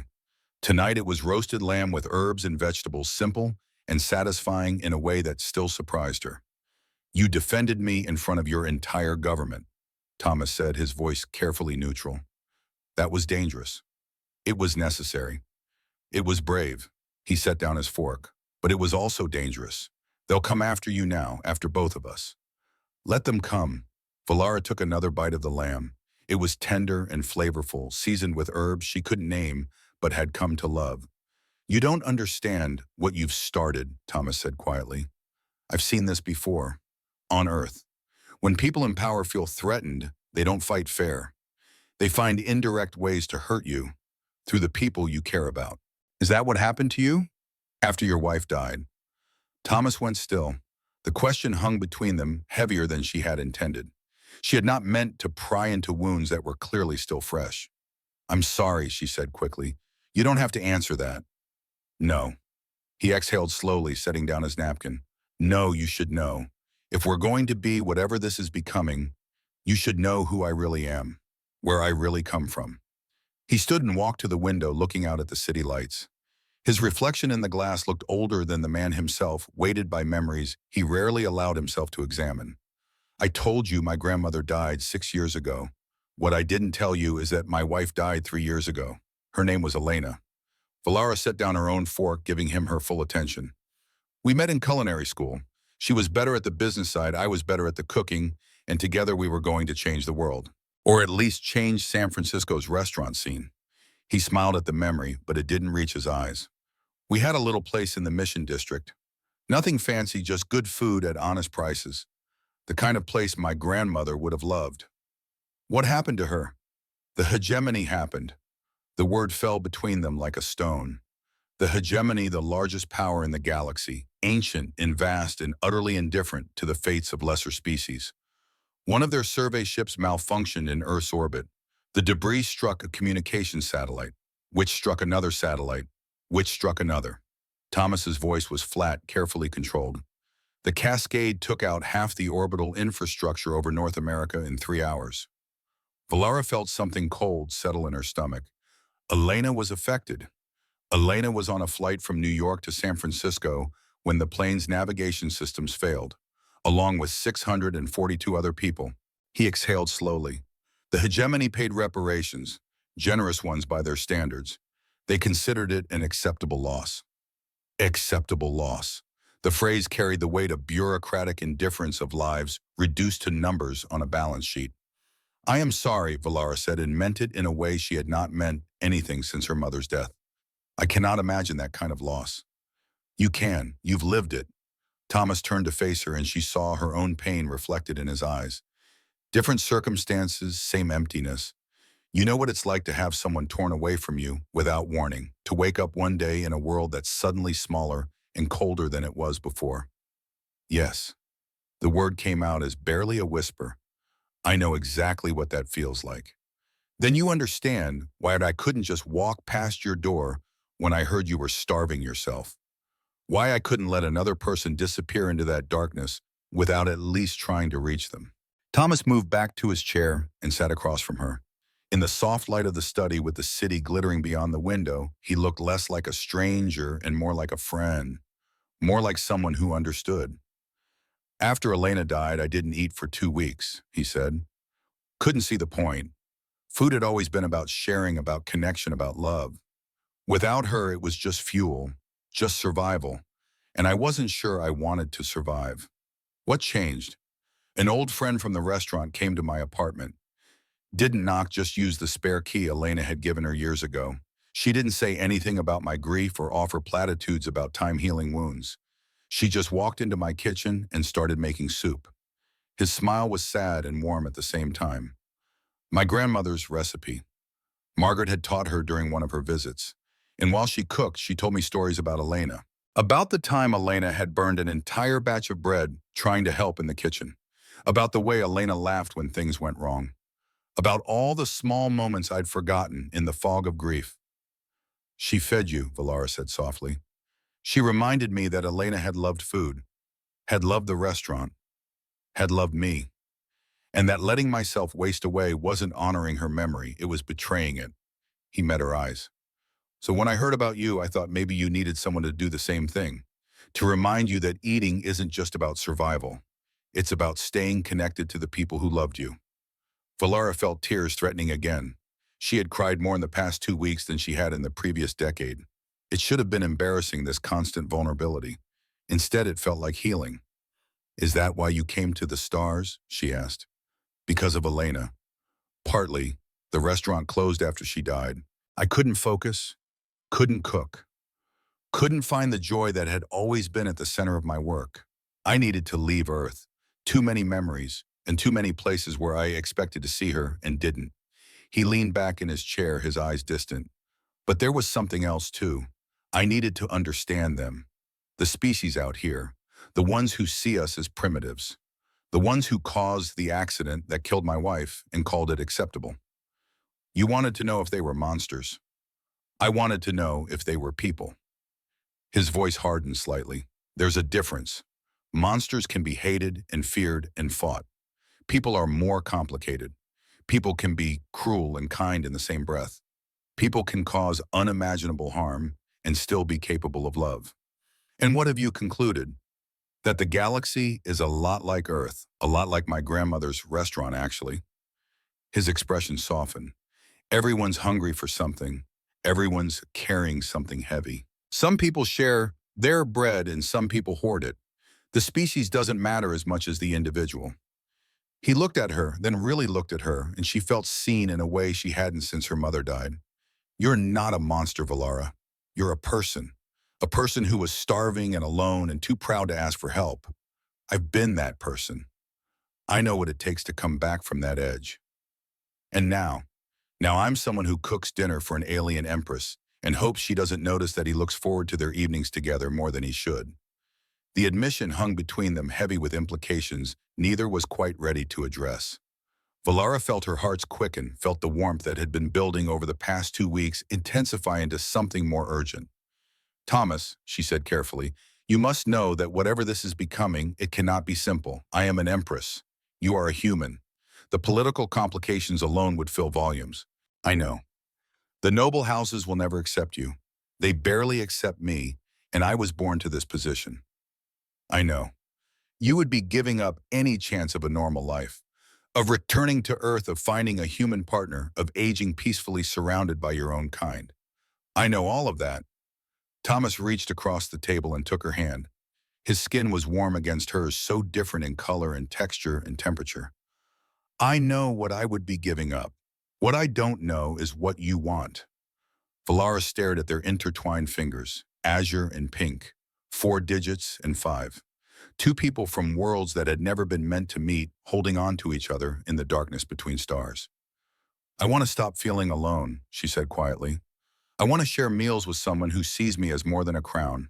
Tonight it was roasted lamb with herbs and vegetables, simple and satisfying in a way that still surprised her. You defended me in front of your entire government, Thomas said, his voice carefully neutral. That was dangerous. It was necessary. It was brave. He set down his fork. But it was also dangerous. They'll come after you now, after both of us. Let them come. Valara took another bite of the lamb. It was tender and flavorful, seasoned with herbs she couldn't name, but had come to love. You don't understand what you've started, Thomas said quietly. I've seen this before. On Earth. When people in power feel threatened, they don't fight fair. They find indirect ways to hurt you through the people you care about. Is that what happened to you? After your wife died. Thomas went still. The question hung between them, heavier than she had intended. She had not meant to pry into wounds that were clearly still fresh. I'm sorry, she said quickly. You don't have to answer that. No. He exhaled slowly, setting down his napkin. No, you should know. If we're going to be whatever this is becoming, you should know who I really am, where I really come from. He stood and walked to the window, looking out at the city lights. His reflection in the glass looked older than the man himself, weighted by memories he rarely allowed himself to examine. I told you my grandmother died 6 years ago. What I didn't tell you is that my wife died 3 years ago. Her name was Elena. Valara set down her own fork, giving him her full attention. We met in culinary school. She was better at the business side, I was better at the cooking, and together we were going to change the world. Or at least change San Francisco's restaurant scene. He smiled at the memory, but it didn't reach his eyes. We had a little place in the Mission District. Nothing fancy, just good food at honest prices. The kind of place my grandmother would have loved. What happened to her? The hegemony happened. The word fell between them like a stone. The hegemony, the largest power in the galaxy, ancient and vast and utterly indifferent to the fates of lesser species. One of their survey ships malfunctioned in Earth's orbit. The debris struck a communications satellite, which struck another satellite, which struck another. Thomas's voice was flat, carefully controlled. The cascade took out half the orbital infrastructure over North America in 3 hours. Valara felt something cold settle in her stomach. Elena was affected. Elena was on a flight from New York to San Francisco when the plane's navigation systems failed, along with 642 other people. He exhaled slowly. The hegemony paid reparations, generous ones by their standards. They considered it an acceptable loss. Acceptable loss. The phrase carried the weight of bureaucratic indifference of lives reduced to numbers on a balance sheet. I am sorry, Valara said, and meant it in a way she had not meant anything since her mother's death. I cannot imagine that kind of loss. You can. You've lived it. Thomas turned to face her, and she saw her own pain reflected in his eyes. Different circumstances, same emptiness. You know what it's like to have someone torn away from you without warning, to wake up one day in a world that's suddenly smaller and colder than it was before. Yes. The word came out as barely a whisper. I know exactly what that feels like. Then you understand why I couldn't just walk past your door when I heard you were starving yourself. Why I couldn't let another person disappear into that darkness without at least trying to reach them. Thomas moved back to his chair and sat across from her. In the soft light of the study with the city glittering beyond the window, he looked less like a stranger and more like a friend, more like someone who understood. After Elena died, I didn't eat for 2 weeks, he said. Couldn't see the point. Food had always been about sharing, about connection, about love. Without her, it was just fuel, just survival. And I wasn't sure I wanted to survive. What changed? An old friend from the restaurant came to my apartment. Didn't knock, just used the spare key Elena had given her years ago. She didn't say anything about my grief or offer platitudes about time healing wounds. She just walked into my kitchen and started making soup. His smile was sad and warm at the same time. My grandmother's recipe. Margaret had taught her during one of her visits. And while she cooked, she told me stories about Elena. About the time Elena had burned an entire batch of bread trying to help in the kitchen. About the way Elena laughed when things went wrong. About all the small moments I'd forgotten in the fog of grief. She fed you, Valara said softly. She reminded me that Elena had loved food, had loved the restaurant, had loved me, and that letting myself waste away wasn't honoring her memory, it was betraying it. He met her eyes. So when I heard about you, I thought maybe you needed someone to do the same thing, to remind you that eating isn't just about survival. It's about staying connected to the people who loved you. Valara felt tears threatening again. She had cried more in the past 2 weeks than she had in the previous decade. It should have been embarrassing, this constant vulnerability. Instead, it felt like healing. Is that why you came to the stars? She asked. Because of Elena. Partly. The restaurant closed after she died. I couldn't focus, couldn't cook, couldn't find the joy that had always been at the center of my work. I needed to leave Earth. Too many memories, and too many places where I expected to see her and didn't. He leaned back in his chair, his eyes distant. But there was something else too. I needed to understand them. The species out here, the ones who see us as primitives, the ones who caused the accident that killed my wife and called it acceptable. You wanted to know if they were monsters. I wanted to know if they were people. His voice hardened slightly. There's a difference. Monsters can be hated and feared and fought. People are more complicated. People can be cruel and kind in the same breath. People can cause unimaginable harm and still be capable of love. And what have you concluded? That the galaxy is a lot like Earth, a lot like my grandmother's restaurant, actually. His expression softened. Everyone's hungry for something. Everyone's carrying something heavy. Some people share their bread and some people hoard it. The species doesn't matter as much as the individual. He looked at her, then really looked at her, and she felt seen in a way she hadn't since her mother died. You're not a monster, Valara. You're a person who was starving and alone and too proud to ask for help. I've been that person. I know what it takes to come back from that edge. And now I'm someone who cooks dinner for an alien Empress and hopes she doesn't notice that he looks forward to their evenings together more than he should. The admission hung between them, heavy with implications neither was quite ready to address. Valara felt her hearts quicken, felt the warmth that had been building over the past 2 weeks intensify into something more urgent. Thomas, she said carefully, you must know that whatever this is becoming, it cannot be simple. I am an Empress. You are a human. The political complications alone would fill volumes. I know. The noble houses will never accept you. They barely accept me, and I was born to this position. I know. You would be giving up any chance of a normal life, of returning to Earth, of finding a human partner, of aging peacefully surrounded by your own kind. I know all of that. Thomas reached across the table and took her hand. His skin was warm against hers, so different in color and texture and temperature. I know what I would be giving up. What I don't know is what you want. Valara stared at their intertwined fingers, azure and pink, 4 digits and 5. 2 people from worlds that had never been meant to meet, holding on to each other in the darkness between stars. I want to stop feeling alone, she said quietly. I want to share meals with someone who sees me as more than a crown.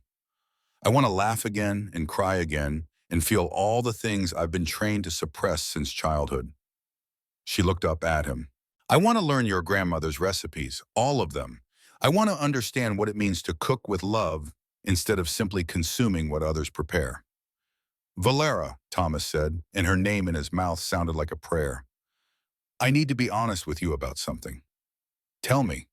I want to laugh again and cry again and feel all the things I've been trained to suppress since childhood. She looked up at him. I want to learn your grandmother's recipes, all of them. I want to understand what it means to cook with love instead of simply consuming what others prepare. Valara, Thomas said, and her name in his mouth sounded like a prayer. I need to be honest with you about something. Tell me.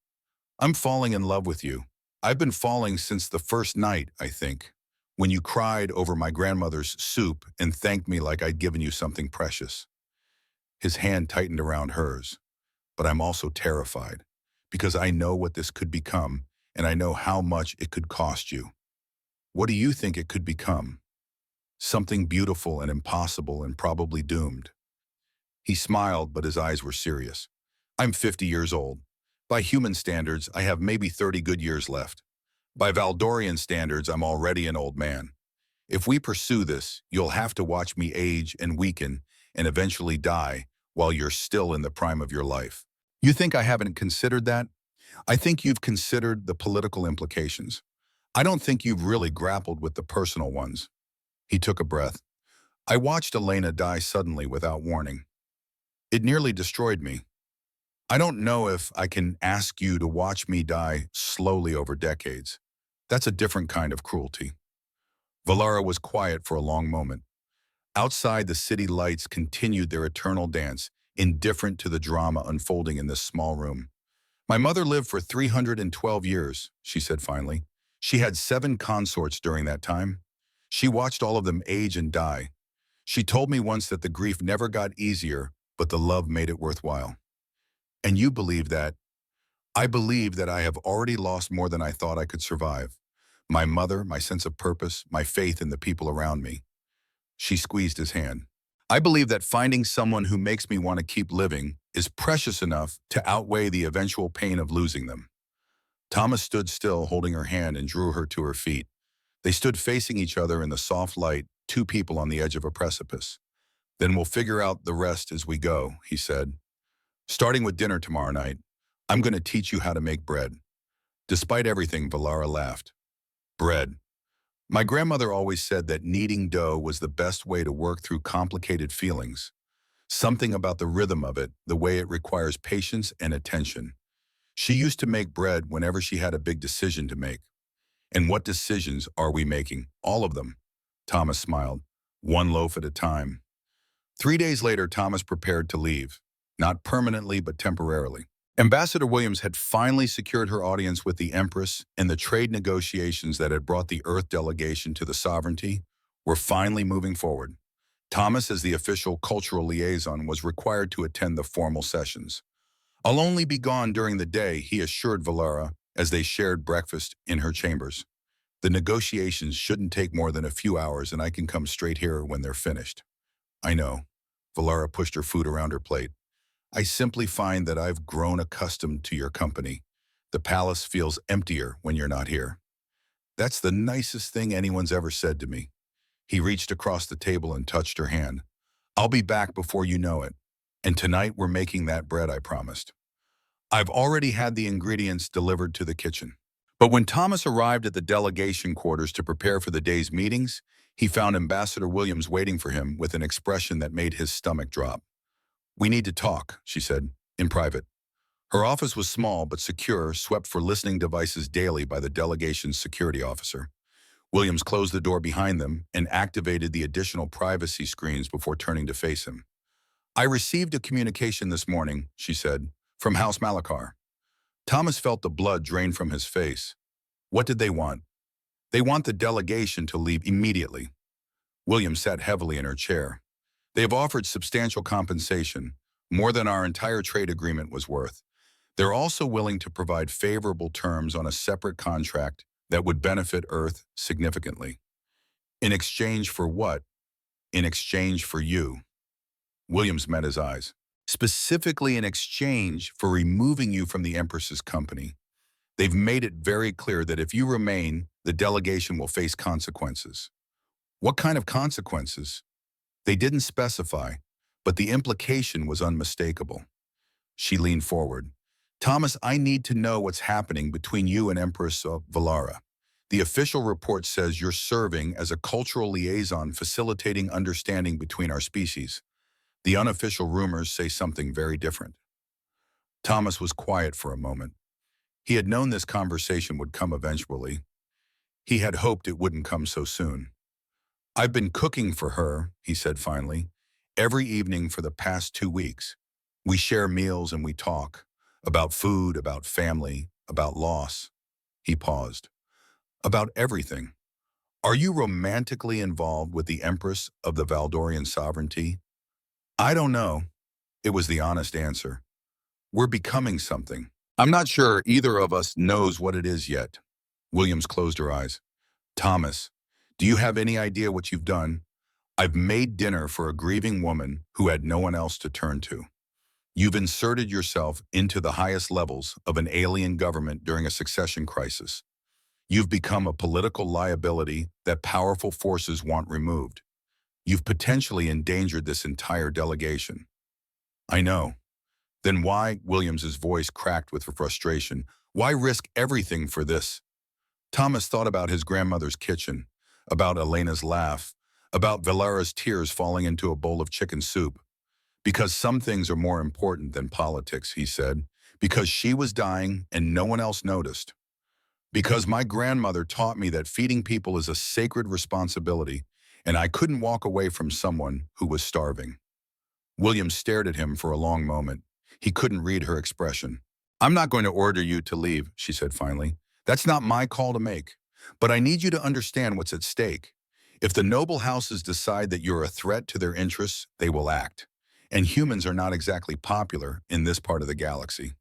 I'm falling in love with you. I've been falling since the first night, I think. When you cried over my grandmother's soup and thanked me like I'd given you something precious. His hand tightened around hers. But I'm also terrified because I know what this could become and I know how much it could cost you. What do you think it could become? Something beautiful and impossible and probably doomed. He smiled, but his eyes were serious. I'm 50 years old. By human standards, I have maybe 30 good years left. By Valdorian standards, I'm already an old man. If we pursue this, you'll have to watch me age and weaken and eventually die while you're still in the prime of your life. You think I haven't considered that? I think you've considered the political implications. I don't think you've really grappled with the personal ones. He took a breath. I watched Elena die suddenly without warning. It nearly destroyed me. I don't know if I can ask you to watch me die slowly over decades. That's a different kind of cruelty. Valara was quiet for a long moment. Outside, the city lights continued their eternal dance, indifferent to the drama unfolding in this small room. My mother lived for 312 years, she said finally. She had 7 consorts during that time. She watched all of them age and die. She told me once that the grief never got easier, but the love made it worthwhile. And you believe that? I believe that I have already lost more than I thought I could survive. My mother, my sense of purpose, my faith in the people around me. She squeezed his hand. I believe that finding someone who makes me want to keep living is precious enough to outweigh the eventual pain of losing them. Thomas stood still, holding her hand, and drew her to her feet. They stood facing each other in the soft light, 2 people on the edge of a precipice. Then we'll figure out the rest as we go, he said. Starting with dinner tomorrow night, I'm going to teach you how to make bread. Despite everything, Valara laughed. Bread. My grandmother always said that kneading dough was the best way to work through complicated feelings. Something about the rhythm of it, the way it requires patience and attention. She used to make bread whenever she had a big decision to make. And what decisions are we making? All of them. Thomas smiled. 1 loaf at a time. 3 days later, Thomas prepared to leave. Not permanently, but temporarily. Ambassador Williams had finally secured her audience with the Empress, and the trade negotiations that had brought the Earth delegation to the sovereignty were finally moving forward. Thomas, as the official cultural liaison, was required to attend the formal sessions. I'll only be gone during the day, he assured Valara as they shared breakfast in her chambers. The negotiations shouldn't take more than a few hours, and I can come straight here when they're finished. I know. Valara pushed her food around her plate. I simply find that I've grown accustomed to your company. The palace feels emptier when you're not here. That's the nicest thing anyone's ever said to me. He reached across the table and touched her hand. I'll be back before you know it. And tonight we're making that bread I promised. I've already had the ingredients delivered to the kitchen. But when Thomas arrived at the delegation quarters to prepare for the day's meetings, he found Ambassador Williams waiting for him with an expression that made his stomach drop. We need to talk, she said, in private. Her office was small but secure, swept for listening devices daily by the delegation's security officer. Williams closed the door behind them and activated the additional privacy screens before turning to face him. I received a communication this morning, she said, from House Malachar. Thomas felt the blood drain from his face. What did they want? They want the delegation to leave immediately. Williams sat heavily in her chair. They have offered substantial compensation, more than our entire trade agreement was worth. They're also willing to provide favorable terms on a separate contract that would benefit Earth significantly. In exchange for what? In exchange for you. Williams met his eyes. Specifically in exchange for removing you from the Empress's company. They've made it very clear that if you remain, the delegation will face consequences. What kind of consequences? They didn't specify, but the implication was unmistakable. She leaned forward. Thomas, I need to know what's happening between you and Empress Valara. The official report says you're serving as a cultural liaison facilitating understanding between our species. The unofficial rumors say something very different. Thomas was quiet for a moment. He had known this conversation would come eventually. He had hoped it wouldn't come so soon. I've been cooking for her, he said finally, every evening for the past 2 weeks. We share meals and we talk about food, about family, about loss. He paused. About everything. Are you romantically involved with the Empress of the Valdorian sovereignty? I don't know. It was the honest answer. We're becoming something. I'm not sure either of us knows what it is yet. Williams closed her eyes. Thomas, do you have any idea what you've done? I've made dinner for a grieving woman who had no one else to turn to. You've inserted yourself into the highest levels of an alien government during a succession crisis. You've become a political liability that powerful forces want removed. You've potentially endangered this entire delegation. I know. Then why, Williams's voice cracked with frustration, why risk everything for this? Thomas thought about his grandmother's kitchen, about Elena's laugh, about Valera's tears falling into a bowl of chicken soup. Because some things are more important than politics, he said. Because she was dying and no one else noticed. Because my grandmother taught me that feeding people is a sacred responsibility, and I couldn't walk away from someone who was starving. William stared at him for a long moment. He couldn't read her expression. I'm not going to order you to leave, she said finally. That's not my call to make. But I need you to understand what's at stake. If the noble houses decide that you're a threat to their interests, they will act. And humans are not exactly popular in this part of the galaxy.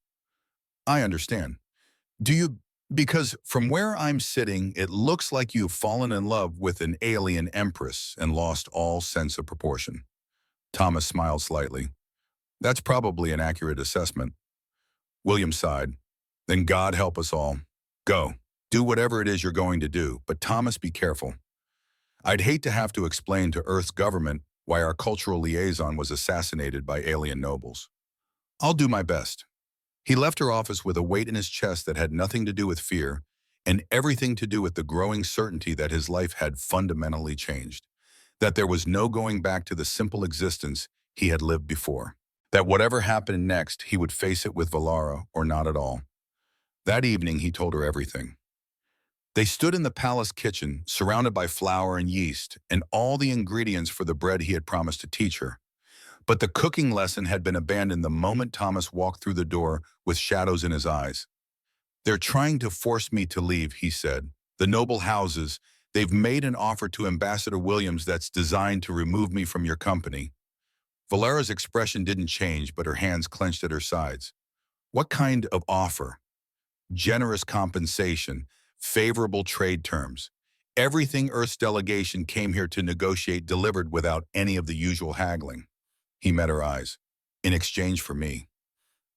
I understand. Do you? Because from where I'm sitting, it looks like you've fallen in love with an alien empress and lost all sense of proportion. Thomas smiled slightly. That's probably an accurate assessment. William sighed. Then God help us all. Go. Do whatever it is you're going to do, but Thomas, be careful. I'd hate to have to explain to Earth's government why our cultural liaison was assassinated by alien nobles. I'll do my best. He left her office with a weight in his chest that had nothing to do with fear and everything to do with the growing certainty that his life had fundamentally changed, that there was no going back to the simple existence he had lived before, that whatever happened next, he would face it with Valara or not at all. That evening, he told her everything. They stood in the palace kitchen, surrounded by flour and yeast and all the ingredients for the bread he had promised to teach her. But the cooking lesson had been abandoned the moment Thomas walked through the door with shadows in his eyes. They're trying to force me to leave, he said. The noble houses, they've made an offer to Ambassador Williams that's designed to remove me from your company. Valera's expression didn't change, but her hands clenched at her sides. What kind of offer? Generous compensation, favorable trade terms. Everything Earth's delegation came here to negotiate delivered without any of the usual haggling. He met her eyes. In exchange for me.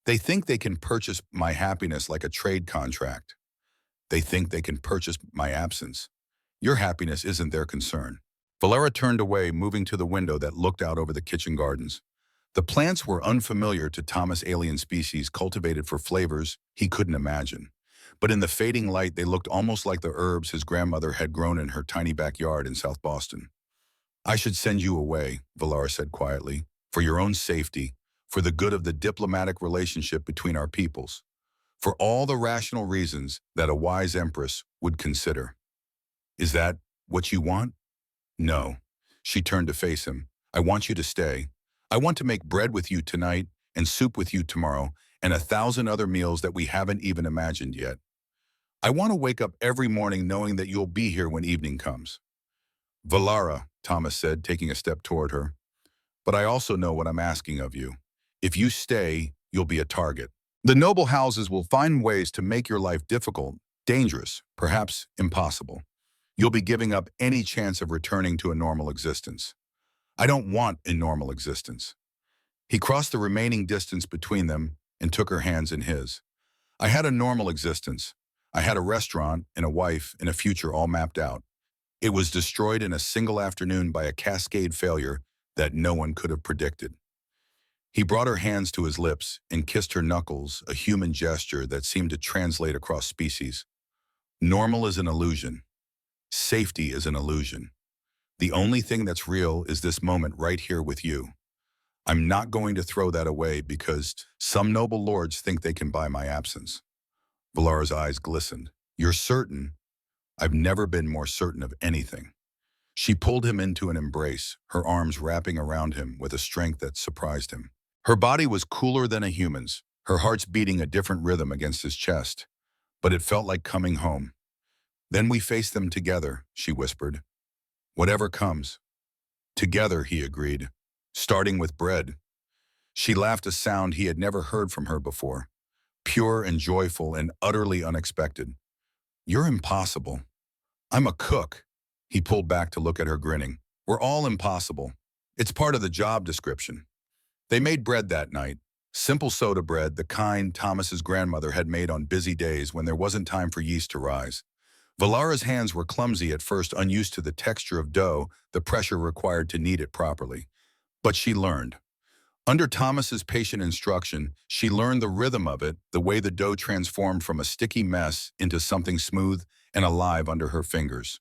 They think they can purchase my happiness like a trade contract. They think they can purchase my absence. Your happiness isn't their concern. Valera turned away, moving to the window that looked out over the kitchen gardens. The plants were unfamiliar to Thomas' alien species, cultivated for flavors he couldn't imagine. But in the fading light, they looked almost like the herbs his grandmother had grown in her tiny backyard in South Boston. I should send you away, Valera said quietly. For your own safety, for the good of the diplomatic relationship between our peoples, for all the rational reasons that a wise empress would consider. Is that what you want? No. She turned to face him. I want you to stay. I want to make bread with you tonight and soup with you tomorrow and 1,000 other meals that we haven't even imagined yet. I want to wake up every morning knowing that you'll be here when evening comes. Valara, Thomas said, taking a step toward her. But I also know what I'm asking of you. If you stay, you'll be a target. The noble houses will find ways to make your life difficult, dangerous, perhaps impossible. You'll be giving up any chance of returning to a normal existence. I don't want a normal existence. He crossed the remaining distance between them and took her hands in his. I had a normal existence. I had a restaurant and a wife and a future all mapped out. It was destroyed in a single afternoon by a cascade failure that no one could have predicted. He brought her hands to his lips and kissed her knuckles, a human gesture that seemed to translate across species. Normal is an illusion. Safety is an illusion. The only thing that's real is this moment right here with you. I'm not going to throw that away because some noble lords think they can buy my absence. Valara's eyes glistened. You're certain? I've never been more certain of anything. She pulled him into an embrace, her arms wrapping around him with a strength that surprised him. Her body was cooler than a human's, her heart's beating a different rhythm against his chest, but it felt like coming home. Then we face them together, she whispered. Whatever comes. Together, he agreed, starting with bread. She laughed a sound he had never heard from her before, pure and joyful and utterly unexpected. You're impossible. I'm a cook. He pulled back to look at her, grinning. We're all impossible. It's part of the job description. They made bread that night. Simple soda bread, the kind Thomas's grandmother had made on busy days when there wasn't time for yeast to rise. Valara's hands were clumsy at first, unused to the texture of dough, the pressure required to knead it properly. But she learned. Under Thomas's patient instruction, she learned the rhythm of it, the way the dough transformed from a sticky mess into something smooth and alive under her fingers.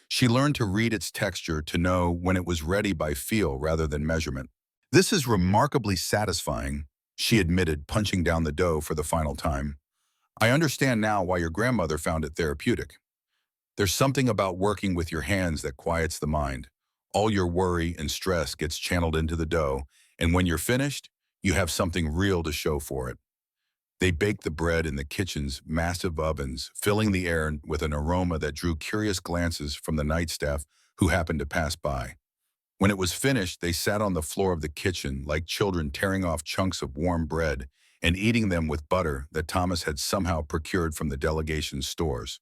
She learned to read its texture, to know when it was ready by feel rather than measurement. This is remarkably satisfying, she admitted, punching down the dough for the final time. I understand now why your grandmother found it therapeutic. There's something about working with your hands that quiets the mind. All your worry and stress gets channeled into the dough, and when you're finished, you have something real to show for it. They baked the bread in the kitchen's massive ovens, filling the air with an aroma that drew curious glances from the night staff who happened to pass by. When it was finished, they sat on the floor of the kitchen like children, tearing off chunks of warm bread and eating them with butter that Thomas had somehow procured from the delegation's stores.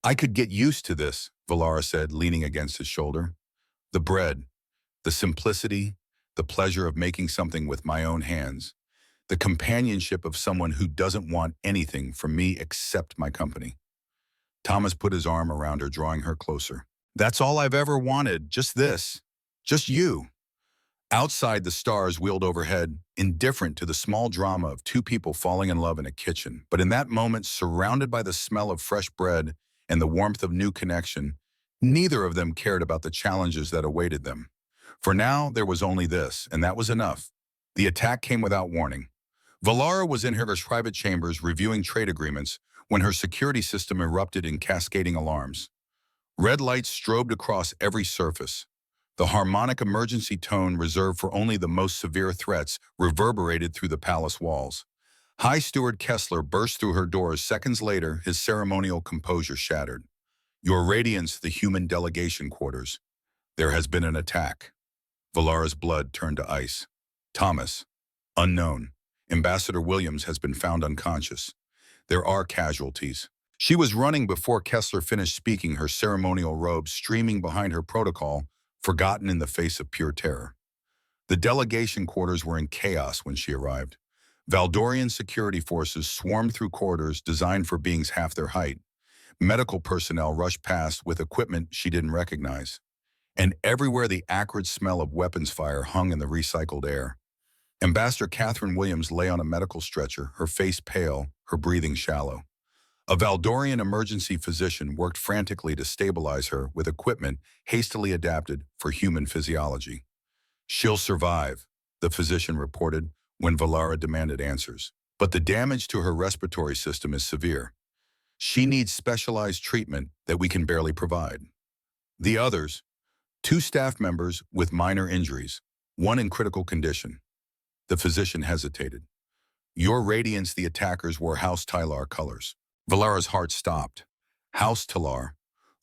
I could get used to this, Valara said, leaning against his shoulder. The bread, the simplicity, the pleasure of making something with my own hands, the companionship of someone who doesn't want anything from me except my company. Thomas put his arm around her, drawing her closer. That's all I've ever wanted, just this, just you. Outside, the stars wheeled overhead, indifferent to the small drama of two people falling in love in a kitchen. But in that moment, surrounded by the smell of fresh bread and the warmth of new connection, neither of them cared about the challenges that awaited them. For now, there was only this, and that was enough. The attack came without warning. Valara was in her private chambers reviewing trade agreements when her security system erupted in cascading alarms. Red lights strobed across every surface. The harmonic emergency tone reserved for only the most severe threats reverberated through the palace walls. High Steward Kessler burst through her doors seconds later, his ceremonial composure shattered. Your Radiance, the human delegation quarters. There has been an attack. Valara's blood turned to ice. Thomas. Unknown. Ambassador Williams has been found unconscious. There are casualties. She was running before Kessler finished speaking, her ceremonial robes streaming behind her protocol, forgotten in the face of pure terror. The delegation quarters were in chaos when she arrived. Valdorian security forces swarmed through corridors designed for beings half their height. Medical personnel rushed past with equipment she didn't recognize. And everywhere the acrid smell of weapons fire hung in the recycled air. Ambassador Catherine Williams lay on a medical stretcher, her face pale, her breathing shallow. A Valdorian emergency physician worked frantically to stabilize her with equipment hastily adapted for human physiology. She'll survive, the physician reported when Valara demanded answers. But the damage to her respiratory system is severe. She needs specialized treatment that we can barely provide. The others, 2 staff members with minor injuries, 1 in critical condition. The physician hesitated. Your Radiance, the attackers wore House Tylar colors. Valara's heart stopped. House Tylar,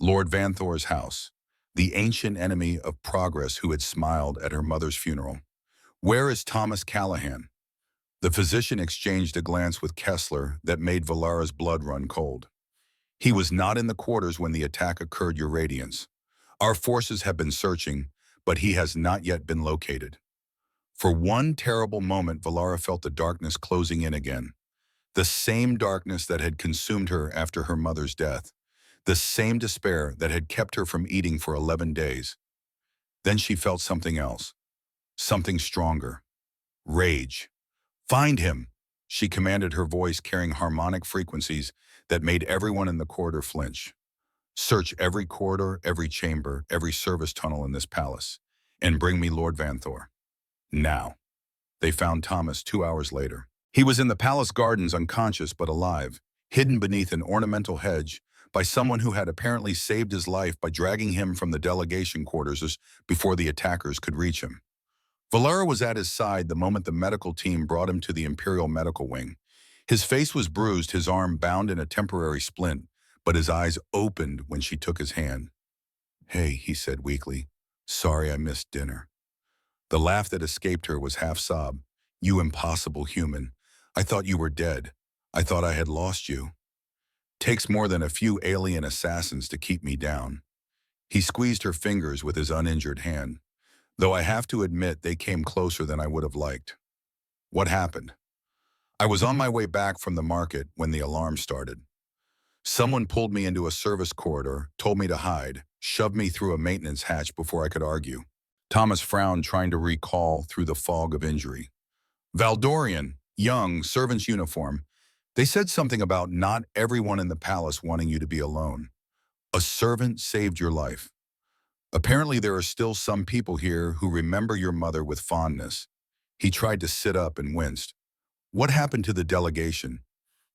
Lord Vanthor's house, the ancient enemy of progress who had smiled at her mother's funeral. Where is Thomas Callahan? The physician exchanged a glance with Kessler that made Valara's blood run cold. He was not in the quarters when the attack occurred, Your Radiance. Our forces have been searching, but he has not yet been located. For one terrible moment, Valara felt the darkness closing in again. The same darkness that had consumed her after her mother's death. The same despair that had kept her from eating for 11 days. Then she felt something else. Something stronger. Rage. Find him, she commanded, her voice carrying harmonic frequencies that made everyone in the corridor flinch. Search every corridor, every chamber, every service tunnel in this palace, and bring me Lord Vanthor. Now. They found Thomas 2 hours later. He was in the palace gardens, unconscious but alive, hidden beneath an ornamental hedge by someone who had apparently saved his life by dragging him from the delegation quarters before the attackers could reach him. Valara was at his side the moment the medical team brought him to the Imperial Medical Wing. His face was bruised, his arm bound in a temporary splint, but his eyes opened when she took his hand. "Hey," he said weakly. "Sorry I missed dinner." The laugh that escaped her was half sob. "You impossible human. I thought you were dead. I thought I had lost you. Takes more than a few alien assassins to keep me down." He squeezed her fingers with his uninjured hand, though I have to admit they came closer than I would have liked. "What happened?" "I was on my way back from the market when the alarm started. Someone pulled me into a service corridor, told me to hide, shoved me through a maintenance hatch before I could argue." Thomas frowned, trying to recall through the fog of injury. "Valdorian, young, servant's uniform. They said something about not everyone in the palace wanting you to be alone. A servant saved your life. Apparently there are still some people here who remember your mother with fondness." He tried to sit up and winced. "What happened to the delegation?"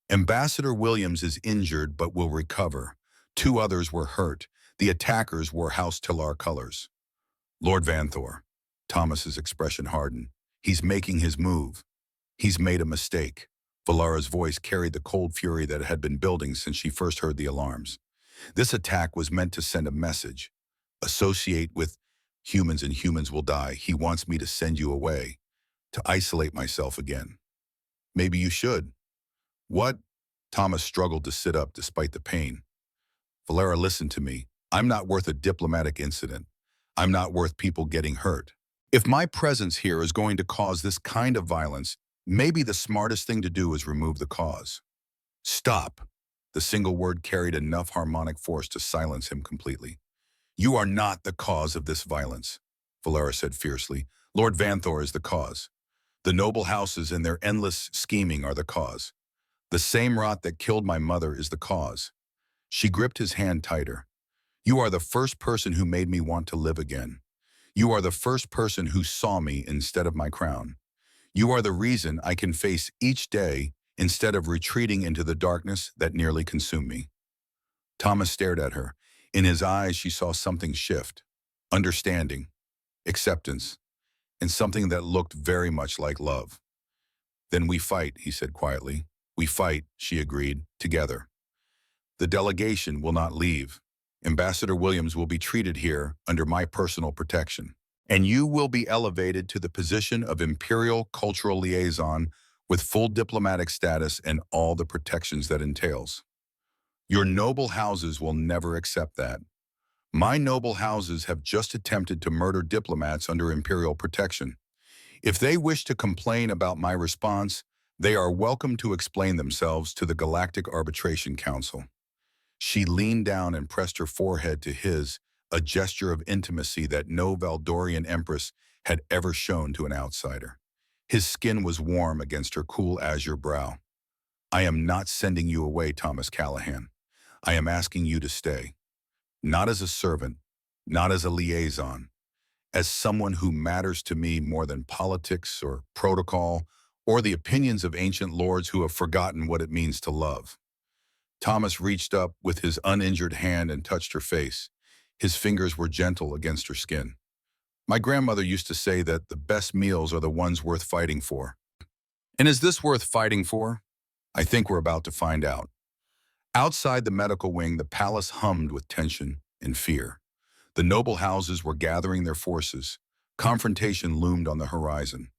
"Ambassador Williams is injured but will recover. 2 others were hurt. The attackers wore House Tillar colors." "Lord Vanthor." Thomas's expression hardened. "He's making his move. He's made a mistake." Valara's voice carried the cold fury that had been building since she first heard the alarms. "This attack was meant to send a message. Associate with humans and humans will die. He wants me to send you away, to isolate myself again." "Maybe you should." "What?" Thomas struggled to sit up despite the pain. "Valara, listen to me. I'm not worth a diplomatic incident. I'm not worth people getting hurt. If my presence here is going to cause this kind of violence, maybe the smartest thing to do is remove the cause." "Stop." The single word carried enough harmonic force to silence him completely. "You are not the cause of this violence," Valara said fiercely. "Lord Vanthor is the cause. The noble houses and their endless scheming are the cause. The same rot that killed my mother is the cause." She gripped his hand tighter. "You are the first person who made me want to live again. You are the first person who saw me instead of my crown. You are the reason I can face each day instead of retreating into the darkness that nearly consumed me." Thomas stared at her. In his eyes she saw something shift. Understanding, acceptance, and something that looked very much like love. "Then we fight," he said quietly. "We fight," she agreed, "together. The delegation will not leave. Ambassador Williams will be treated here under my personal protection. And you will be elevated to the position of Imperial Cultural Liaison with full diplomatic status and all the protections that entails. Your noble houses will never accept that. My noble houses have just attempted to murder diplomats under Imperial protection. If they wish to complain about my response, they are welcome to explain themselves to the Galactic Arbitration Council." She leaned down and pressed her forehead to his, a gesture of intimacy that no Valdorian Empress had ever shown to an outsider. His skin was warm against her cool azure brow. "I am not sending you away, Thomas Callahan. I am asking you to stay. Not as a servant, not as a liaison, as someone who matters to me more than politics or protocol or the opinions of ancient lords who have forgotten what it means to love." Thomas reached up with his uninjured hand and touched her face. His fingers were gentle against her skin. "My grandmother used to say that the best meals are the ones worth fighting for." And is this worth fighting for? I think we're about to find out. Outside the medical wing, the palace hummed with tension and fear. The noble houses were gathering their forces. Confrontation loomed on the horizon.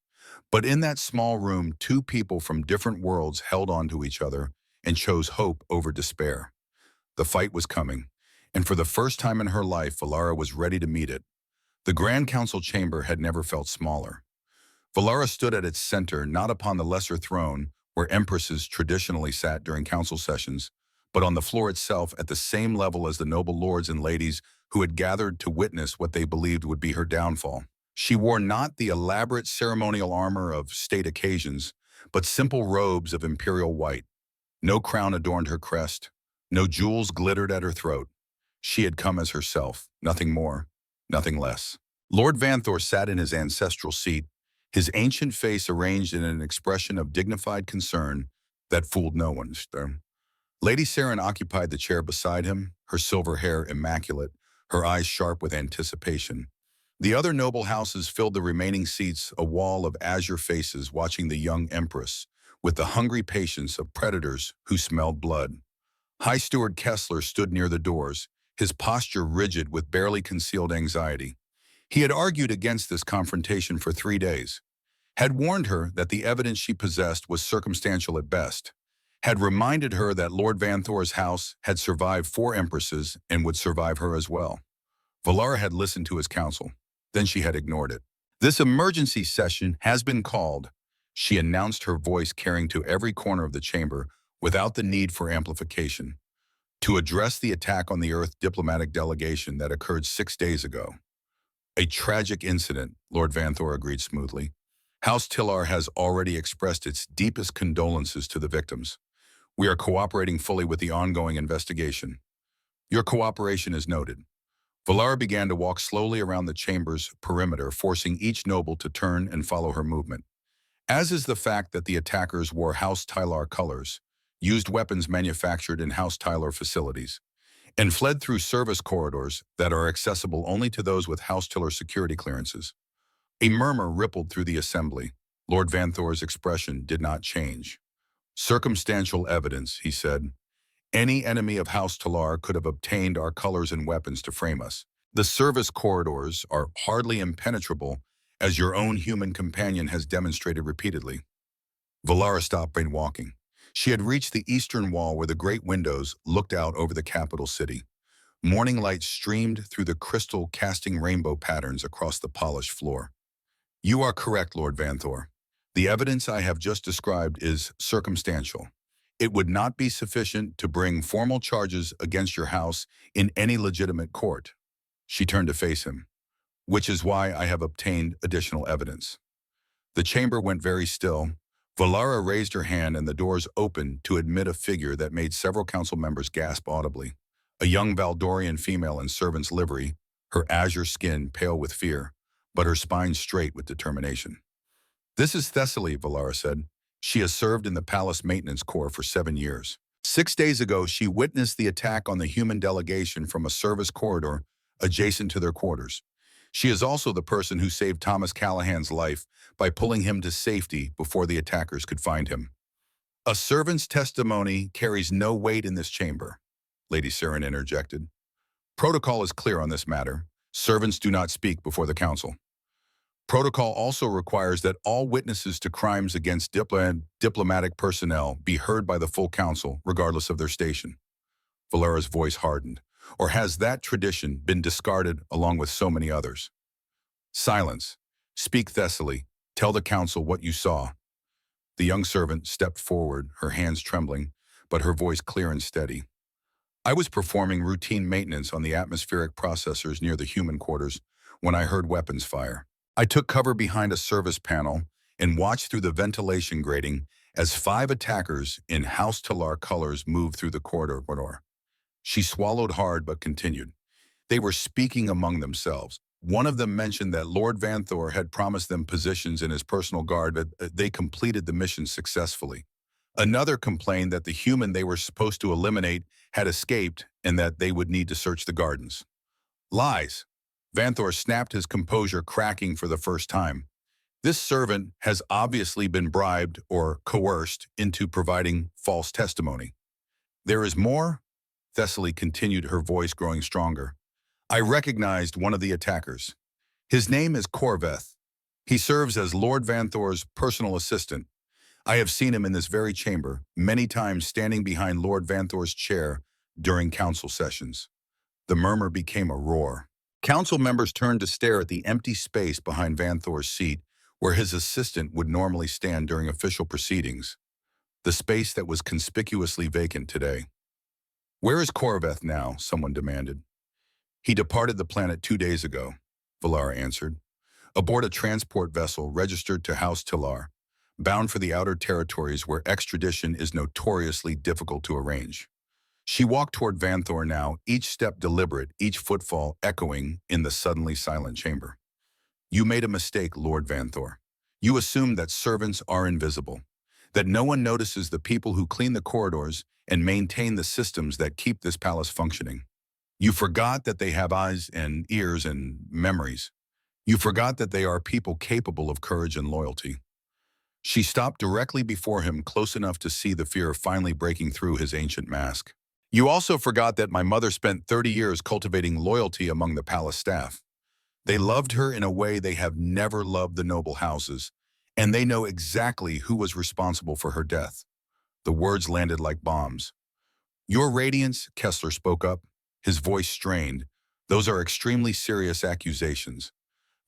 But in that small room, 2 people from different worlds held on to each other and chose hope over despair. The fight was coming, and for the first time in her life, Valara was ready to meet it. The Grand Council chamber had never felt smaller. Valara stood at its center, not upon the lesser throne, where empresses traditionally sat during council sessions, but on the floor itself at the same level as the noble lords and ladies who had gathered to witness what they believed would be her downfall. She wore not the elaborate ceremonial armor of state occasions, but simple robes of imperial white. No crown adorned her crest. No jewels glittered at her throat. She had come as herself, nothing more, nothing less. Lord Vanthor sat in his ancestral seat, his ancient face arranged in an expression of dignified concern that fooled no one. Lady Saren occupied the chair beside him, her silver hair immaculate, her eyes sharp with anticipation. The other noble houses filled the remaining seats, a wall of azure faces watching the young empress, with the hungry patience of predators who smelled blood. High Steward Kessler stood near the doors, his posture rigid with barely concealed anxiety. He had argued against this confrontation for 3 days, had warned her that the evidence she possessed was circumstantial at best, had reminded her that Lord Vanthor's house had survived 4 empresses and would survive her as well. Valara had listened to his counsel, then she had ignored it. This emergency session has been called, she announced, her voice carrying to every corner of the chamber without the need for amplification, to address the attack on the Earth diplomatic delegation that occurred 6 days ago. A tragic incident, Lord Vanthor agreed smoothly. House Tillar has already expressed its deepest condolences to the victims. We are cooperating fully with the ongoing investigation. Your cooperation is noted. Valara began to walk slowly around the chamber's perimeter, forcing each noble to turn and follow her movement. As is the fact that the attackers wore House Tylar colors, used weapons manufactured in House Tylar facilities, and fled through service corridors that are accessible only to those with House Tiller security clearances. A murmur rippled through the assembly. Lord Vanthor's expression did not change. Circumstantial evidence, he said. Any enemy of House Talar could have obtained our colors and weapons to frame us. The service corridors are hardly impenetrable, as your own human companion has demonstrated repeatedly. Valara stopped walking. She had reached the eastern wall where the great windows looked out over the capital city. Morning light streamed through the crystal, casting rainbow patterns across the polished floor. You are correct, Lord Vanthor. The evidence I have just described is circumstantial. It would not be sufficient to bring formal charges against your house in any legitimate court. She turned to face him, which is why I have obtained additional evidence. The chamber went very still. Valara raised her hand and the doors opened to admit a figure that made several council members gasp audibly. A young Valdorian female in servant's livery, her azure skin pale with fear, but her spine straight with determination. This is Thessaly, Valara said. She has served in the Palace Maintenance Corps for 7 years. 6 days ago, she witnessed the attack on the human delegation from a service corridor adjacent to their quarters. She is also the person who saved Thomas Callahan's life by pulling him to safety before the attackers could find him. A servant's testimony carries no weight in this chamber, Lady Saren interjected. Protocol is clear on this matter. Servants do not speak before the council. Protocol also requires that all witnesses to crimes against diplomatic personnel be heard by the full council, regardless of their station. Valera's voice hardened. Or has that tradition been discarded along with so many others? Silence. Speak, Thessaly. Tell the council what you saw. The young servant stepped forward, her hands trembling, but her voice clear and steady. I was performing routine maintenance on the atmospheric processors near the human quarters when I heard weapons fire. I took cover behind a service panel and watched through the ventilation grating as 5 attackers in House Talar colors moved through the corridor. She swallowed hard but continued. They were speaking among themselves. One of them mentioned that Lord Vanthor had promised them positions in his personal guard, but they completed the mission successfully. Another complained that the human they were supposed to eliminate had escaped and that they would need to search the gardens. Lies. Vanthor snapped, his composure cracking for the first time. This servant has obviously been bribed or coerced into providing false testimony. There is more, Thessaly continued, her voice growing stronger. I recognized one of the attackers. His name is Corveth. He serves as Lord Vanthor's personal assistant. I have seen him in this very chamber, many times standing behind Lord Vanthor's chair during council sessions. The murmur became a roar. Council members turned to stare at the empty space behind Vanthor's seat, where his assistant would normally stand during official proceedings. The space that was conspicuously vacant today. Where is Corveth now? Someone demanded. He departed the planet 2 days ago, Valara answered, aboard a transport vessel registered to House Tillar, bound for the outer territories where extradition is notoriously difficult to arrange. She walked toward Vanthor now, each step deliberate, each footfall echoing in the suddenly silent chamber. You made a mistake, Lord Vanthor. You assumed that servants are invisible, that no one notices the people who clean the corridors and maintain the systems that keep this palace functioning. You forgot that they have eyes and ears and memories. You forgot that they are people capable of courage and loyalty. She stopped directly before him, close enough to see the fear finally breaking through his ancient mask. You also forgot that my mother spent 30 years cultivating loyalty among the palace staff. They loved her in a way they have never loved the noble houses, and they know exactly who was responsible for her death. The words landed like bombs. Your radiance, Kessler spoke up, his voice strained. Those are extremely serious accusations.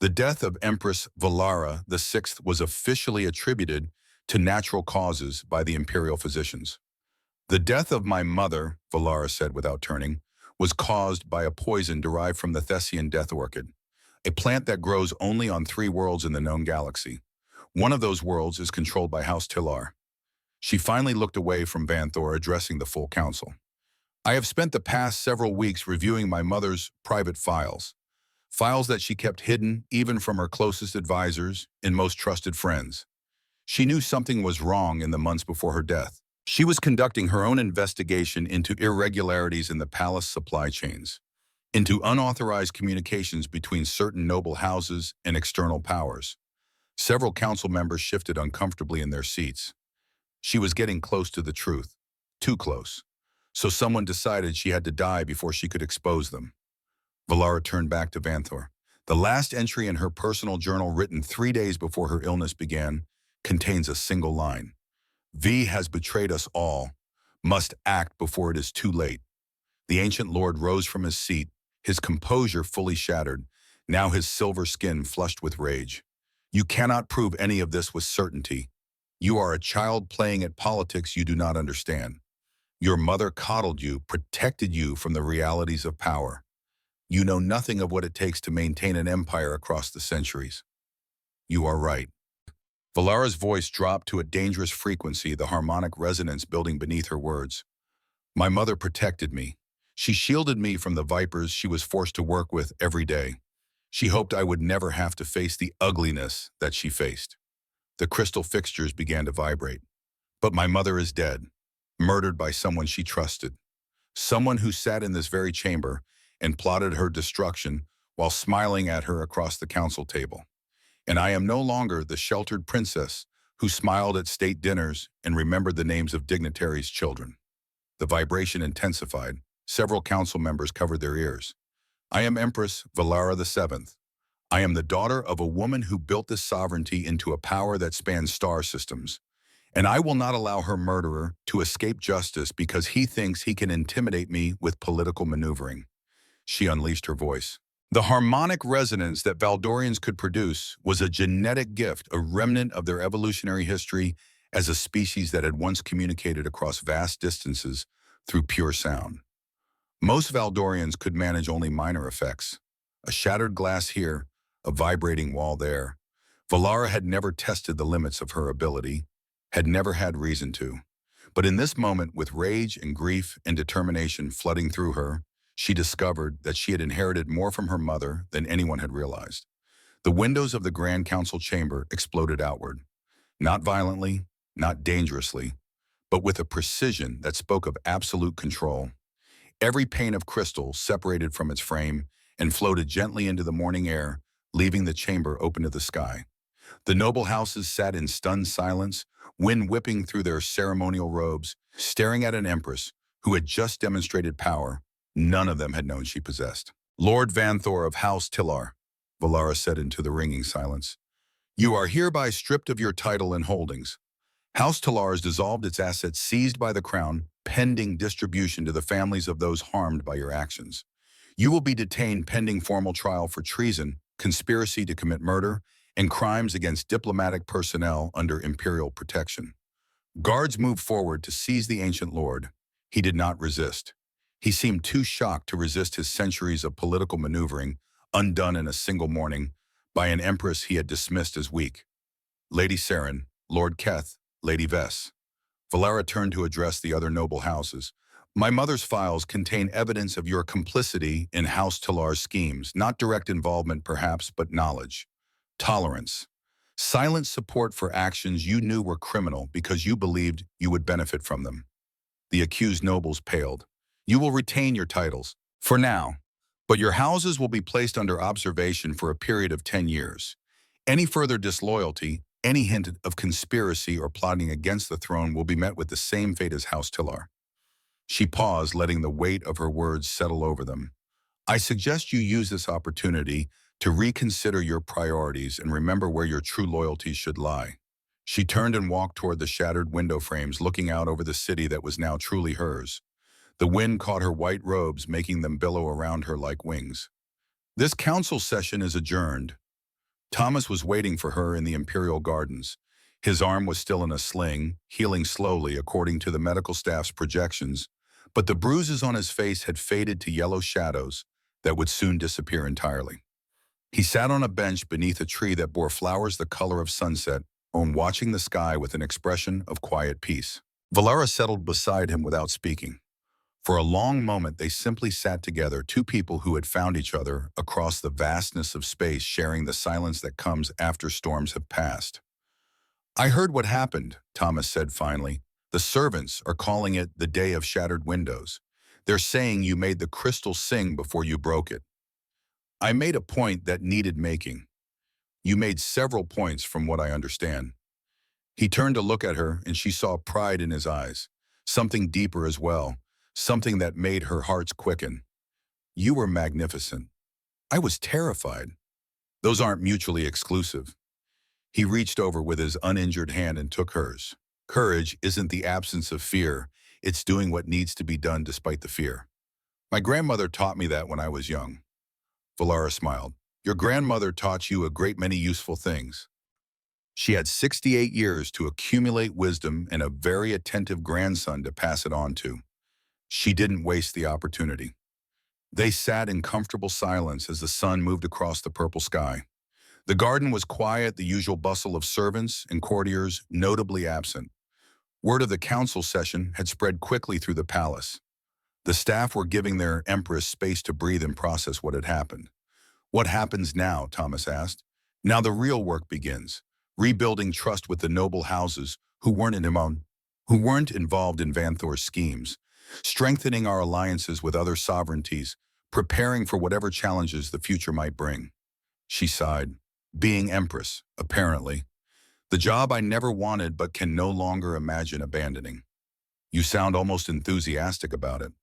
The death of Empress Valara VI was officially attributed to natural causes by the imperial physicians. The death of my mother, Valara said without turning, was caused by a poison derived from the Thessian death orchid, a plant that grows only on 3 worlds in the known galaxy. One of those worlds is controlled by House Tillar. She finally looked away from Vanthor, addressing the full council. I have spent the past several weeks reviewing my mother's private files, files that she kept hidden even from her closest advisors and most trusted friends. She knew something was wrong in the months before her death. She was conducting her own investigation into irregularities in the palace supply chains, into unauthorized communications between certain noble houses and external powers. Several council members shifted uncomfortably in their seats. She was getting close to the truth, too close. So someone decided she had to die before she could expose them. Valara turned back to Vanthor. The last entry in her personal journal, written 3 days before her illness began, contains a single line. V has betrayed us all, must act before it is too late. The ancient lord rose from his seat, his composure fully shattered, now his silver skin flushed with rage. You cannot prove any of this with certainty. You are a child playing at politics you do not understand. Your mother coddled you, protected you from the realities of power. You know nothing of what it takes to maintain an empire across the centuries. You are right. Valara's voice dropped to a dangerous frequency, the harmonic resonance building beneath her words. My mother protected me. She shielded me from the vipers she was forced to work with every day. She hoped I would never have to face the ugliness that she faced. The crystal fixtures began to vibrate. But my mother is dead, murdered by someone she trusted. Someone who sat in this very chamber and plotted her destruction while smiling at her across the council table. And I am no longer the sheltered princess who smiled at state dinners and remembered the names of dignitaries' children. The vibration intensified. Several council members covered their ears. I am Empress Valara VII. I am the daughter of a woman who built this sovereignty into a power that spans star systems. And I will not allow her murderer to escape justice because he thinks he can intimidate me with political maneuvering. She unleashed her voice. The harmonic resonance that Valdorians could produce was a genetic gift, a remnant of their evolutionary history as a species that had once communicated across vast distances through pure sound. Most Valdorians could manage only minor effects. A shattered glass here, a vibrating wall there. Valara had never tested the limits of her ability, had never had reason to. But in this moment, with rage and grief and determination flooding through her, she discovered that she had inherited more from her mother than anyone had realized. The windows of the Grand Council chamber exploded outward, not violently, not dangerously, but with a precision that spoke of absolute control. Every pane of crystal separated from its frame and floated gently into the morning air, leaving the chamber open to the sky. The noble houses sat in stunned silence, wind whipping through their ceremonial robes, staring at an empress who had just demonstrated power none of them had known she possessed. Lord Vanthor of House Tillar, Valara said into the ringing silence, you are hereby stripped of your title and holdings. House Tillar has dissolved its assets seized by the crown, pending distribution to the families of those harmed by your actions. You will be detained pending formal trial for treason, conspiracy to commit murder, and crimes against diplomatic personnel under imperial protection. Guards moved forward to seize the ancient lord. He did not resist. He seemed too shocked to resist his centuries of political maneuvering, undone in a single morning, by an empress he had dismissed as weak. Lady Saren, Lord Keth, Lady Vess. Valara turned to address the other noble houses. My mother's files contain evidence of your complicity in House Tillar's schemes, not direct involvement perhaps, but knowledge, tolerance, silent support for actions you knew were criminal because you believed you would benefit from them. The accused nobles paled. You will retain your titles, for now, but your houses will be placed under observation for a period of 10 years. Any further disloyalty, any hint of conspiracy or plotting against the throne will be met with the same fate as House Tillar. She paused, letting the weight of her words settle over them. I suggest you use this opportunity to reconsider your priorities and remember where your true loyalties should lie. She turned and walked toward the shattered window frames, looking out over the city that was now truly hers. The wind caught her white robes, making them billow around her like wings. This council session is adjourned. Thomas was waiting for her in the Imperial Gardens. His arm was still in a sling, healing slowly according to the medical staff's projections, but the bruises on his face had faded to yellow shadows that would soon disappear entirely. He sat on a bench beneath a tree that bore flowers the color of sunset, watching the sky with an expression of quiet peace. Valara settled beside him without speaking. For a long moment, they simply sat together, two people who had found each other across the vastness of space, sharing the silence that comes after storms have passed. I heard what happened, Thomas said finally. The servants are calling it the Day of Shattered Windows. They're saying you made the crystal sing before you broke it. I made a point that needed making. You made several points from what I understand. He turned to look at her, and she saw pride in his eyes, something deeper as well, something that made her hearts quicken. You were magnificent. I was terrified. Those aren't mutually exclusive. He reached over with his uninjured hand and took hers. Courage isn't the absence of fear. It's doing what needs to be done despite the fear. My grandmother taught me that when I was young. Valara smiled. Your grandmother taught you a great many useful things. She had 68 years to accumulate wisdom and a very attentive grandson to pass it on to. She didn't waste the opportunity. They sat in comfortable silence as the sun moved across the purple sky. The garden was quiet, the usual bustle of servants and courtiers notably absent. Word of the council session had spread quickly through the palace. The staff were giving their Empress space to breathe and process what had happened. What happens now? Thomas asked. Now the real work begins, rebuilding trust with the noble houses who weren't involved in Vanthor's schemes, strengthening our alliances with other sovereignties, preparing for whatever challenges the future might bring. She sighed. Being Empress, apparently. The job I never wanted but can no longer imagine abandoning. You sound almost enthusiastic about it.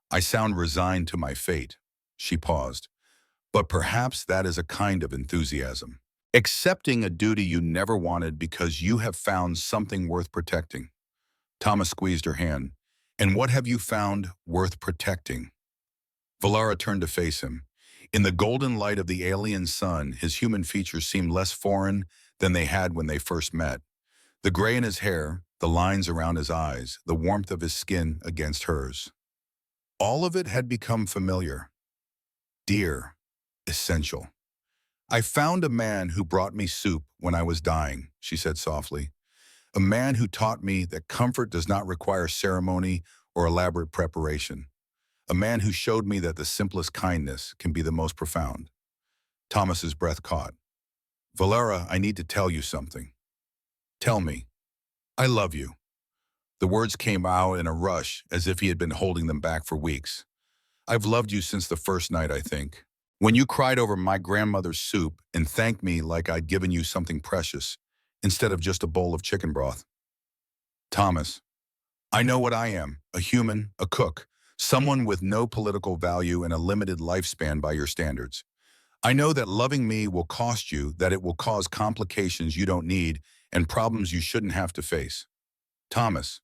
I sound resigned to my fate. She paused. But perhaps that is a kind of enthusiasm. Accepting a duty you never wanted because you have found something worth protecting. Thomas squeezed her hand. And what have you found worth protecting? Valara turned to face him. In the golden light of the alien sun, his human features seemed less foreign than they had when they first met. The gray in his hair, the lines around his eyes, the warmth of his skin against hers. All of it had become familiar. Dear, essential. I found a man who brought me soup when I was dying, she said softly. A man who taught me that comfort does not require ceremony or elaborate preparation. A man who showed me that the simplest kindness can be the most profound. Thomas's breath caught. Valara, I need to tell you something. Tell me. I love you. The words came out in a rush, as if he had been holding them back for weeks. I've loved you since the first night, I think. When you cried over my grandmother's soup and thanked me like I'd given you something precious, instead of just a bowl of chicken broth. Thomas, I know what I am, a human, a cook, someone with no political value and a limited lifespan by your standards. I know that loving me will cost you, that it will cause complications you don't need and problems you shouldn't have to face. Thomas,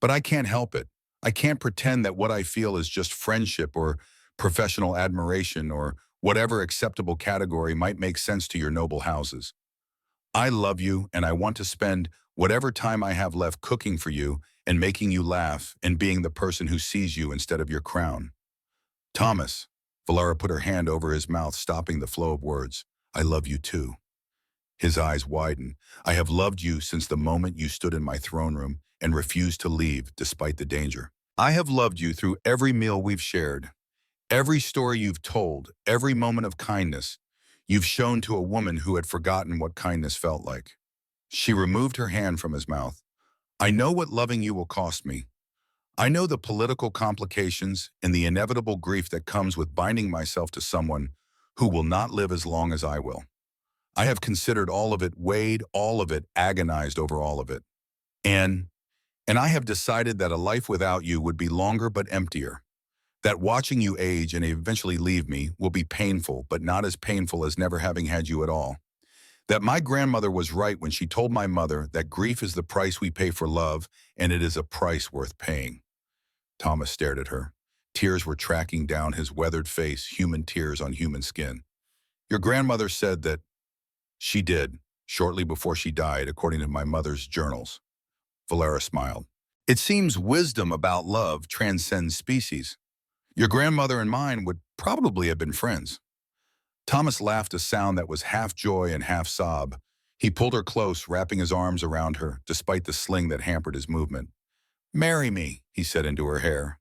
but I can't help it. I can't pretend that what I feel is just friendship or professional admiration or whatever acceptable category might make sense to your noble houses. I love you, and I want to spend whatever time I have left cooking for you and making you laugh and being the person who sees you instead of your crown. Thomas, Valara put her hand over his mouth, stopping the flow of words. I love you too. His eyes widened. I have loved you since the moment you stood in my throne room and refused to leave despite the danger. I have loved you through every meal we've shared, every story you've told, every moment of kindness you've shown to a woman who had forgotten what kindness felt like. She removed her hand from his mouth. I know what loving you will cost me. I know the political complications and the inevitable grief that comes with binding myself to someone who will not live as long as I will. I have considered all of it, weighed all of it, agonized over all of it. And And I have decided that a life without you would be longer but emptier. That watching you age and eventually leave me will be painful, but not as painful as never having had you at all. That my grandmother was right when she told my mother that grief is the price we pay for love, and it is a price worth paying. Thomas stared at her. Tears were tracking down his weathered face, human tears on human skin. Your grandmother said that she did, shortly before she died, according to my mother's journals. Valera smiled. It seems wisdom about love transcends species. Your grandmother and mine would probably have been friends. Thomas laughed, a sound that was half joy and half sob. He pulled her close, wrapping his arms around her, despite the sling that hampered his movement. Marry me, he said into her hair.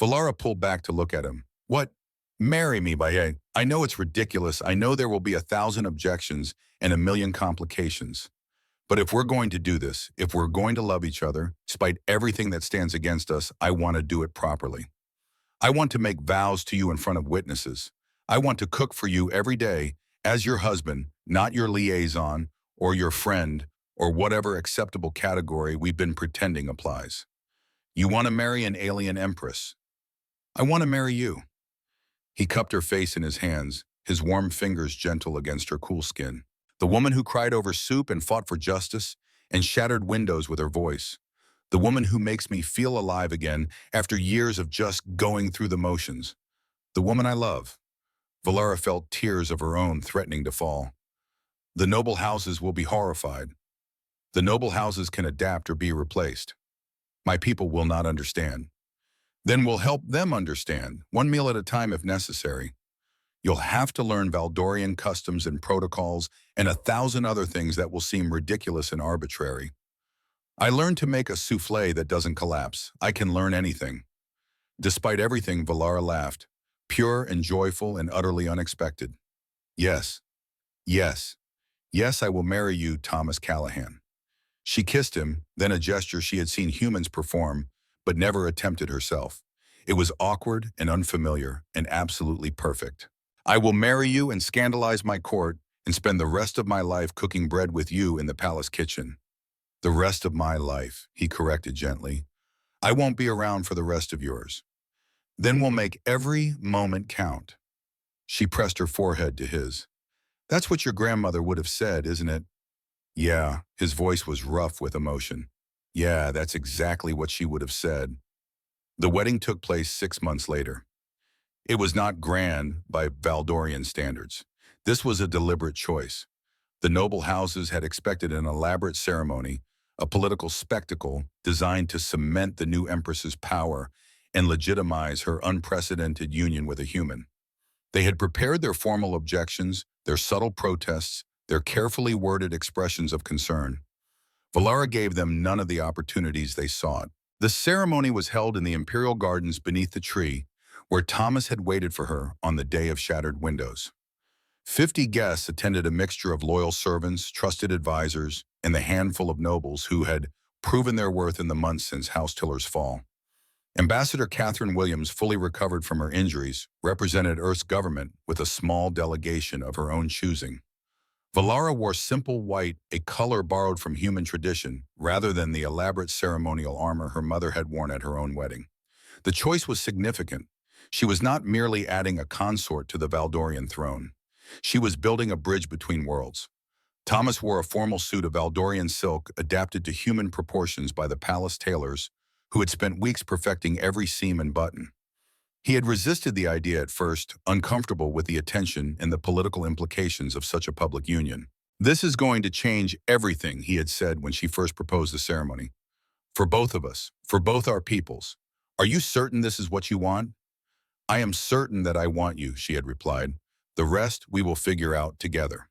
Valara pulled back to look at him. What? Marry me, Baye. I know it's ridiculous. I know there will be 1,000 objections and a million complications. But if we're going to do this, if we're going to love each other, despite everything that stands against us, I want to do it properly. I want to make vows to you in front of witnesses. I want to cook for you every day as your husband, not your liaison or your friend or whatever acceptable category we've been pretending applies. You want to marry an alien empress. I want to marry you. He cupped her face in his hands, his warm fingers gentle against her cool skin. The woman who cried over soup and fought for justice and shattered windows with her voice. The woman who makes me feel alive again after years of just going through the motions. The woman I love. Valara felt tears of her own threatening to fall. The noble houses will be horrified. The noble houses can adapt or be replaced. My people will not understand. Then we'll help them understand, one meal at a time if necessary. You'll have to learn Valdorian customs and protocols and 1,000 other things that will seem ridiculous and arbitrary. I learned to make a souffle that doesn't collapse. I can learn anything. Despite everything, Valara laughed, pure and joyful and utterly unexpected. Yes, yes, yes, I will marry you, Thomas Callahan. She kissed him, then a gesture she had seen humans perform, but never attempted herself. It was awkward and unfamiliar and absolutely perfect. I will marry you and scandalize my court and spend the rest of my life cooking bread with you in the palace kitchen. The rest of my life, he corrected gently. I won't be around for the rest of yours. Then we'll make every moment count. She pressed her forehead to his. That's what your grandmother would have said, isn't it? Yeah, his voice was rough with emotion. Yeah, that's exactly what she would have said. The wedding took place 6 months later. It was not grand by Valdorian standards. This was a deliberate choice. The noble houses had expected an elaborate ceremony, a political spectacle designed to cement the new empress's power and legitimize her unprecedented union with a human. They had prepared their formal objections, their subtle protests, their carefully worded expressions of concern. Valara gave them none of the opportunities they sought. The ceremony was held in the imperial gardens beneath the tree, where Thomas had waited for her on the day of shattered windows. 50 guests attended, a mixture of loyal servants, trusted advisors, and the handful of nobles who had proven their worth in the months since House Tiller's fall. Ambassador Catherine Williams, fully recovered from her injuries, represented Earth's government with a small delegation of her own choosing. Valara wore simple white, a color borrowed from human tradition, rather than the elaborate ceremonial armor her mother had worn at her own wedding. The choice was significant. She was not merely adding a consort to the Valdorian throne. She was building a bridge between worlds. Thomas wore a formal suit of Valdorian silk adapted to human proportions by the palace tailors, who had spent weeks perfecting every seam and button. He had resisted the idea at first, uncomfortable with the attention and the political implications of such a public union. This is going to change everything, he had said when she first proposed the ceremony. For both of us, for both our peoples. Are you certain this is what you want? I am certain that I want you, she had replied. The rest we will figure out together.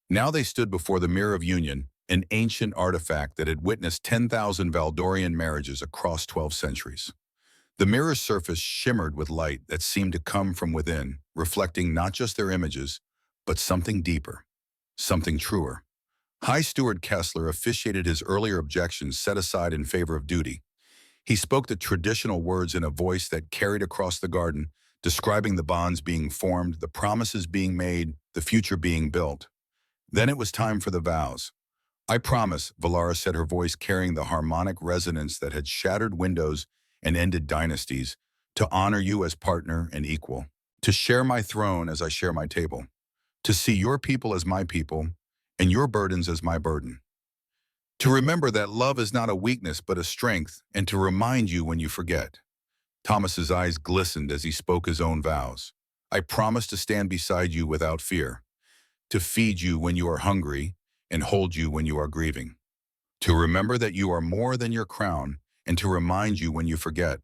Now they stood before the Mirror of Union, an ancient artifact that had witnessed 10,000 Valdorian marriages across 12 centuries. The mirror's surface shimmered with light that seemed to come from within, reflecting not just their images, but something deeper, something truer. High Steward Kessler officiated his earlier objections set aside in favor of duty. He spoke the traditional words in a voice that carried across the garden, describing the bonds being formed, the promises being made, the future being built. Then it was time for the vows. I promise, Valara said, her voice carrying the harmonic resonance that had shattered windows and ended dynasties, to honor you as partner and equal, to share my throne as I share my table, to see your people as my people and your burdens as my burden, to remember that love is not a weakness but a strength, and to remind you when you forget. Thomas's eyes glistened as he spoke his own vows. I promise to stand beside you without fear, to feed you when you are hungry and hold you when you are grieving, to remember that you are more than your crown and to remind you when you forget,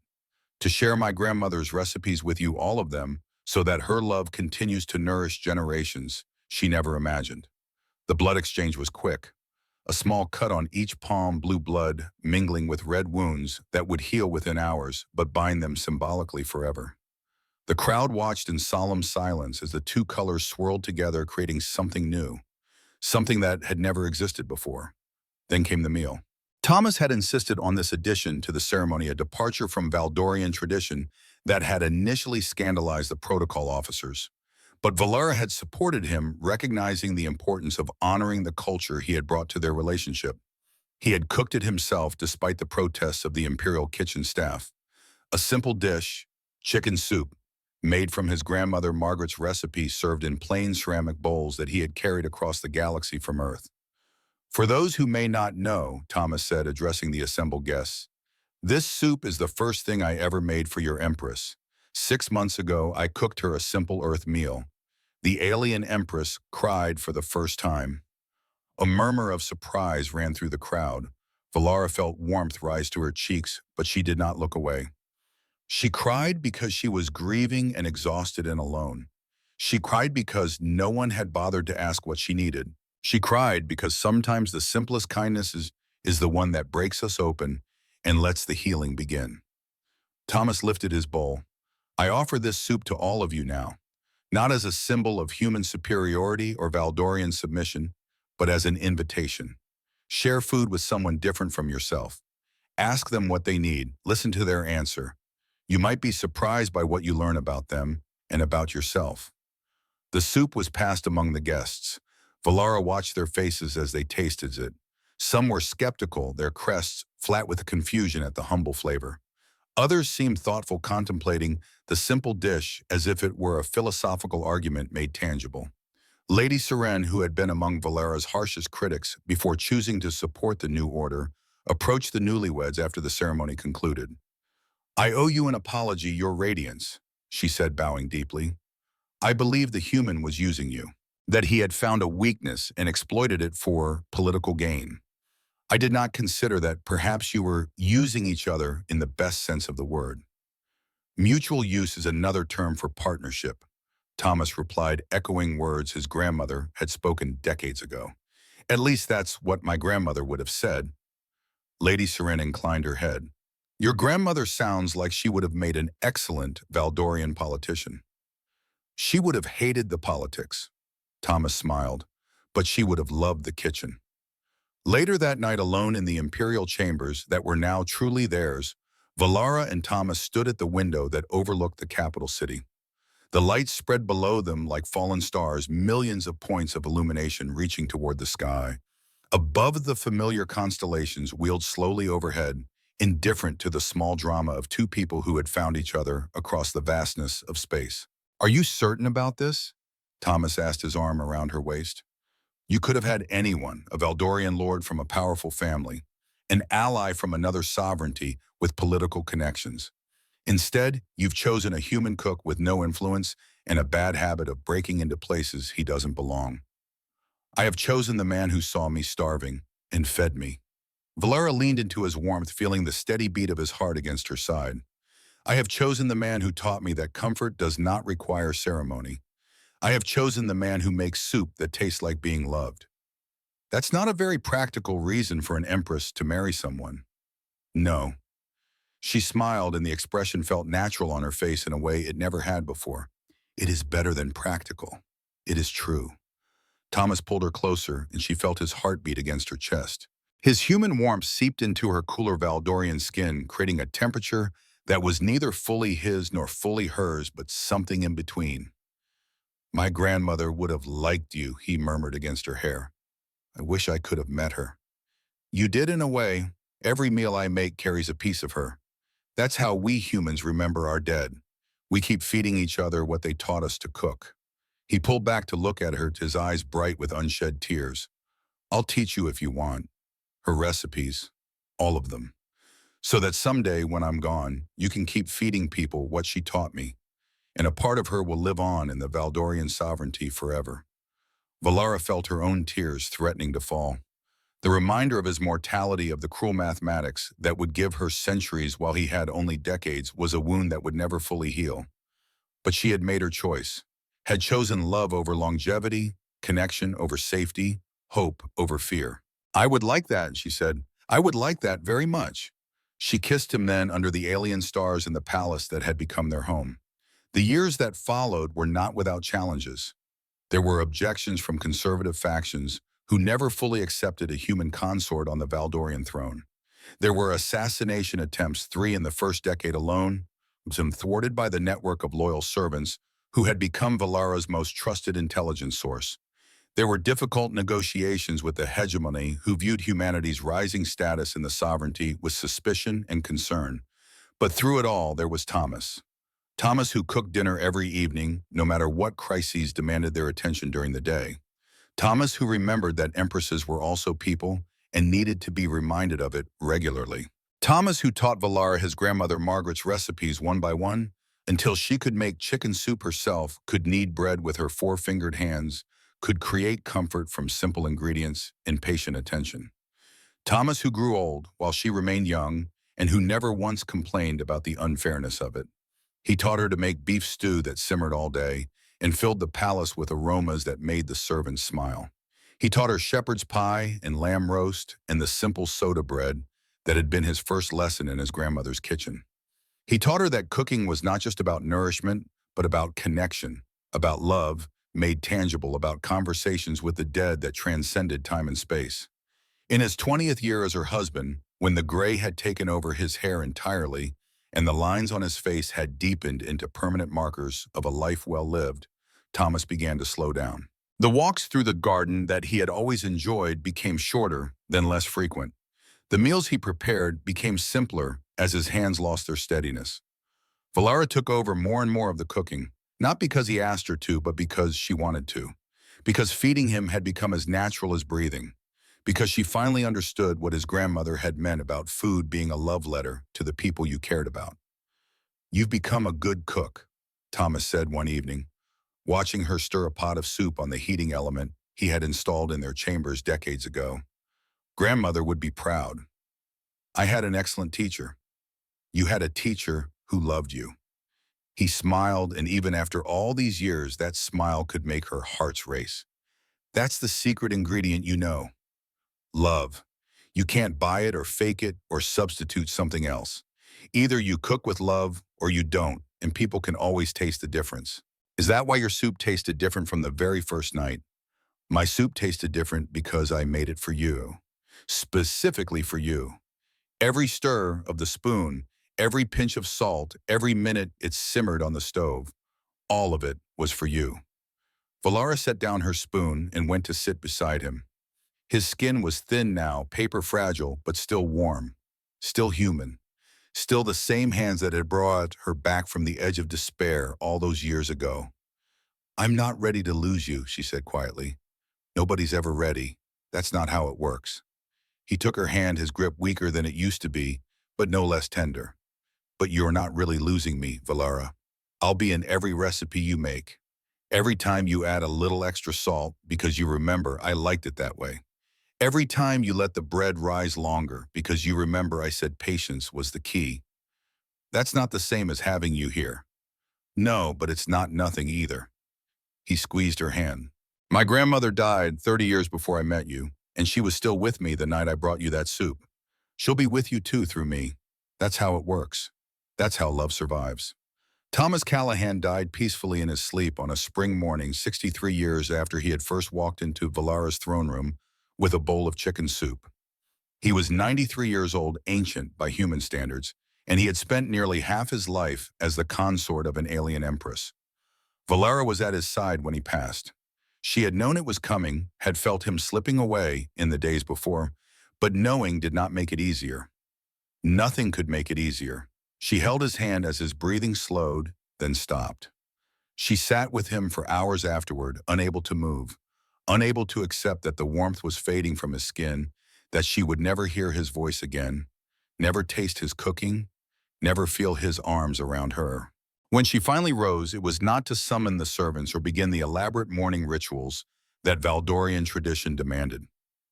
to share my grandmother's recipes with you, all of them, so that her love continues to nourish generations she never imagined. The blood exchange was quick. A small cut on each palm, blue blood mingling with red wounds that would heal within hours but bind them symbolically forever. The crowd watched in solemn silence as the two colors swirled together, creating something new, something that had never existed before. Then came the meal. Thomas had insisted on this addition to the ceremony, a departure from Valdorian tradition that had initially scandalized the protocol officers. But Valara had supported him, recognizing the importance of honoring the culture he had brought to their relationship. He had cooked it himself despite the protests of the Imperial kitchen staff. A simple dish, chicken soup, made from his grandmother Margaret's recipe, served in plain ceramic bowls that he had carried across the galaxy from Earth. For those who may not know, Thomas said, addressing the assembled guests, this soup is the first thing I ever made for your Empress. 6 months ago, I cooked her a simple Earth meal. The alien Empress cried for the first time. A murmur of surprise ran through the crowd. Valara felt warmth rise to her cheeks, but she did not look away. She cried because she was grieving and exhausted and alone. She cried because no one had bothered to ask what she needed. She cried because sometimes the simplest kindness is the one that breaks us open and lets the healing begin. Thomas lifted his bowl. I offer this soup to all of you now, not as a symbol of human superiority or Valdorian submission, but as an invitation. Share food with someone different from yourself. Ask them what they need. Listen to their answer. You might be surprised by what you learn about them and about yourself. The soup was passed among the guests. Valara watched their faces as they tasted it. Some were skeptical, their crests flat with confusion at the humble flavor. Others seemed thoughtful, contemplating the simple dish as if it were a philosophical argument made tangible. Lady Seren, who had been among Valara's harshest critics before choosing to support the new order, approached the newlyweds after the ceremony concluded. I owe you an apology, Your Radiance, she said, bowing deeply. I believe the human was using you, that he had found a weakness and exploited it for political gain. I did not consider that perhaps you were using each other in the best sense of the word. Mutual use is another term for partnership, Thomas replied, echoing words his grandmother had spoken decades ago. At least that's what my grandmother would have said. Lady Seren inclined her head. Your grandmother sounds like she would have made an excellent Valdorian politician. She would have hated the politics, Thomas smiled, but she would have loved the kitchen. Later that night, alone in the imperial chambers that were now truly theirs, Valara and Thomas stood at the window that overlooked the capital city. The lights spread below them like fallen stars, millions of points of illumination reaching toward the sky. Above, the familiar constellations wheeled slowly overhead, indifferent to the small drama of two people who had found each other across the vastness of space. Are you certain about this? Thomas asked, his arm around her waist. You could have had anyone, a Valdorian lord from a powerful family, an ally from another sovereignty with political connections. Instead, you've chosen a human cook with no influence and a bad habit of breaking into places he doesn't belong. I have chosen the man who saw me starving and fed me. Valara leaned into his warmth, feeling the steady beat of his heart against her side. I have chosen the man who taught me that comfort does not require ceremony. I have chosen the man who makes soup that tastes like being loved. That's not a very practical reason for an empress to marry someone. No. She smiled, and the expression felt natural on her face in a way it never had before. It is better than practical. It is true. Thomas pulled her closer, and she felt his heartbeat against her chest. His human warmth seeped into her cooler Valdorian skin, creating a temperature that was neither fully his nor fully hers, but something in between. My grandmother would have liked you, he murmured against her hair. I wish I could have met her. You did in a way. Every meal I make carries a piece of her. That's how we humans remember our dead. We keep feeding each other what they taught us to cook. He pulled back to look at her, his eyes bright with unshed tears. I'll teach you if you want. Her recipes. All of them. So that someday when I'm gone, you can keep feeding people what she taught me. And a part of her will live on in the Valdorian sovereignty forever. Valara felt her own tears threatening to fall. The reminder of his mortality, of the cruel mathematics that would give her centuries while he had only decades, was a wound that would never fully heal. But she had made her choice, had chosen love over longevity, connection over safety, hope over fear. I would like that, she said. I would like that very much. She kissed him then under the alien stars in the palace that had become their home. The years that followed were not without challenges. There were objections from conservative factions who never fully accepted a human consort on the Valdorian throne. There were assassination attempts, 3 in the first decade alone, some thwarted by the network of loyal servants who had become Valara's most trusted intelligence source. There were difficult negotiations with the hegemony who viewed humanity's rising status in the sovereignty with suspicion and concern. But through it all, there was Thomas. Thomas, who cooked dinner every evening, no matter what crises demanded their attention during the day. Thomas, who remembered that empresses were also people and needed to be reminded of it regularly. Thomas, who taught Valara his grandmother Margaret's recipes one by one until she could make chicken soup herself, could knead bread with her 4-fingered hands, could create comfort from simple ingredients and patient attention. Thomas, who grew old while she remained young and who never once complained about the unfairness of it. He taught her to make beef stew that simmered all day and filled the palace with aromas that made the servants smile. He taught her shepherd's pie and lamb roast and the simple soda bread that had been his first lesson in his grandmother's kitchen. He taught her that cooking was not just about nourishment, but about connection, about love made tangible, about conversations with the dead that transcended time and space. In his 20th year as her husband, when the gray had taken over his hair entirely, and the lines on his face had deepened into permanent markers of a life well lived, Thomas began to slow down. The walks through the garden that he had always enjoyed became shorter, then less frequent. The meals he prepared became simpler as his hands lost their steadiness. Valara took over more and more of the cooking, not because he asked her to, but because she wanted to. Because feeding him had become as natural as breathing. Because she finally understood what his grandmother had meant about food being a love letter to the people you cared about. "You've become a good cook," Thomas said one evening, watching her stir a pot of soup on the heating element he had installed in their chambers decades ago. "Grandmother would be proud. I had an excellent teacher. You had a teacher who loved you." He smiled, and even after all these years, that smile could make her hearts race. "That's the secret ingredient, you know. Love. You can't buy it or fake it or substitute something else. Either you cook with love or you don't, and people can always taste the difference." "Is that why your soup tasted different from the very first night?" "My soup tasted different because I made it for you. Specifically for you. Every stir of the spoon, every pinch of salt, every minute it simmered on the stove, all of it was for you." Valara set down her spoon and went to sit beside him. His skin was thin now, paper fragile, but still warm, still human, still the same hands that had brought her back from the edge of despair all those years ago. "I'm not ready to lose you," she said quietly. "Nobody's ever ready. That's not how it works." He took her hand, his grip weaker than it used to be, but no less tender. "But you're not really losing me, Valara. I'll be in every recipe you make. Every time you add a little extra salt because you remember I liked it that way. Every time you let the bread rise longer because you remember I said patience was the key. That's not the same as having you here." "No, but it's not nothing either." He squeezed her hand. "My grandmother died 30 years before I met you, and she was still with me the night I brought you that soup. She'll be with you too through me. That's how it works. That's how love survives." Thomas Callahan died peacefully in his sleep on a spring morning 63 years after he had first walked into Valara's throne room with a bowl of chicken soup. He was 93 years old, ancient by human standards, and he had spent nearly half his life as the consort of an alien empress. Valara was at his side when he passed. She had known it was coming, had felt him slipping away in the days before, but knowing did not make it easier. Nothing could make it easier. She held his hand as his breathing slowed, then stopped. She sat with him for hours afterward, unable to move, unable to accept that the warmth was fading from his skin, that she would never hear his voice again, never taste his cooking, never feel his arms around her. When she finally rose, it was not to summon the servants or begin the elaborate morning rituals that Valdorian tradition demanded.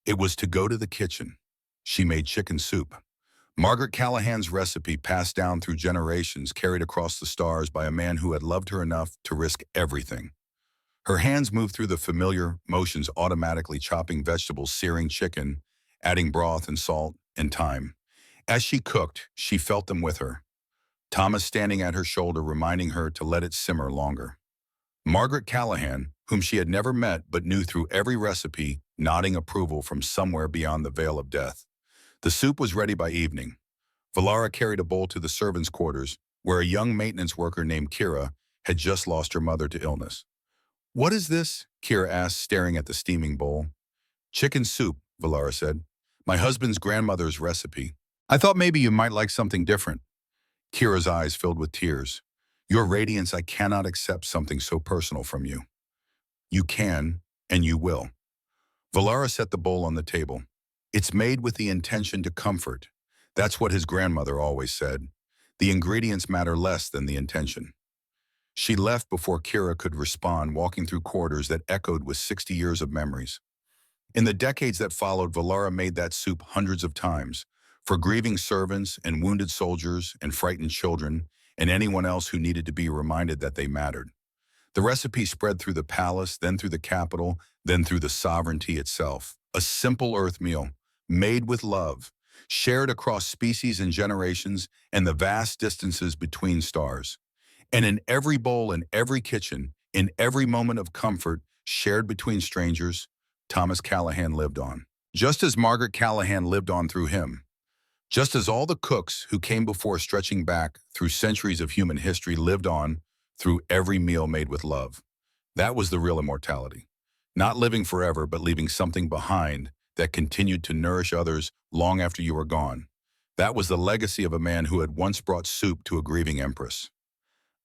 It was to go to the kitchen. She made chicken soup. Margaret Callahan's recipe, passed down through generations, carried across the stars by a man who had loved her enough to risk everything. Her hands moved through the familiar motions, automatically chopping vegetables, searing chicken, adding broth and salt and thyme. As she cooked, she felt them with her. Thomas standing at her shoulder, reminding her to let it simmer longer. Margaret Callahan, whom she had never met but knew through every recipe, nodding approval from somewhere beyond the veil of death. The soup was ready by evening. Valara carried a bowl to the servants' quarters, where a young maintenance worker named Kira had just lost her mother to illness. "What is this?" Kira asked, staring at the steaming bowl. "Chicken soup," Valara said. "My husband's grandmother's recipe. I thought maybe you might like something different." Kira's eyes filled with tears. "Your radiance, I cannot accept something so personal from you." "You can, and you will." Valara set the bowl on the table. "It's made with the intention to comfort." That's what his grandmother always said. The ingredients matter less than the intention. She left before Kira could respond, walking through corridors that echoed with 60 years of memories. In the decades that followed, Valara made that soup hundreds of times, for grieving servants and wounded soldiers and frightened children and anyone else who needed to be reminded that they mattered. The recipe spread through the palace, then through the capital, then through the sovereignty itself. A simple earth meal, made with love, shared across species and generations and the vast distances between stars. And in every bowl, in every kitchen, in every moment of comfort shared between strangers, Thomas Callahan lived on. Just as Margaret Callahan lived on through him. Just as all the cooks who came before, stretching back through centuries of human history, lived on through every meal made with love. That was the real immortality. Not living forever, but leaving something behind that continued to nourish others long after you were gone. That was the legacy of a man who had once brought soup to a grieving empress.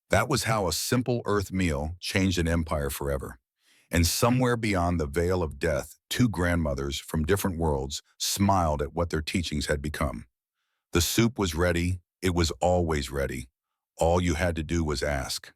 That was how a simple earth meal changed an empire forever. And somewhere beyond the veil of death, two grandmothers from different worlds smiled at what their teachings had become. The soup was ready. It was always ready. All you had to do was ask.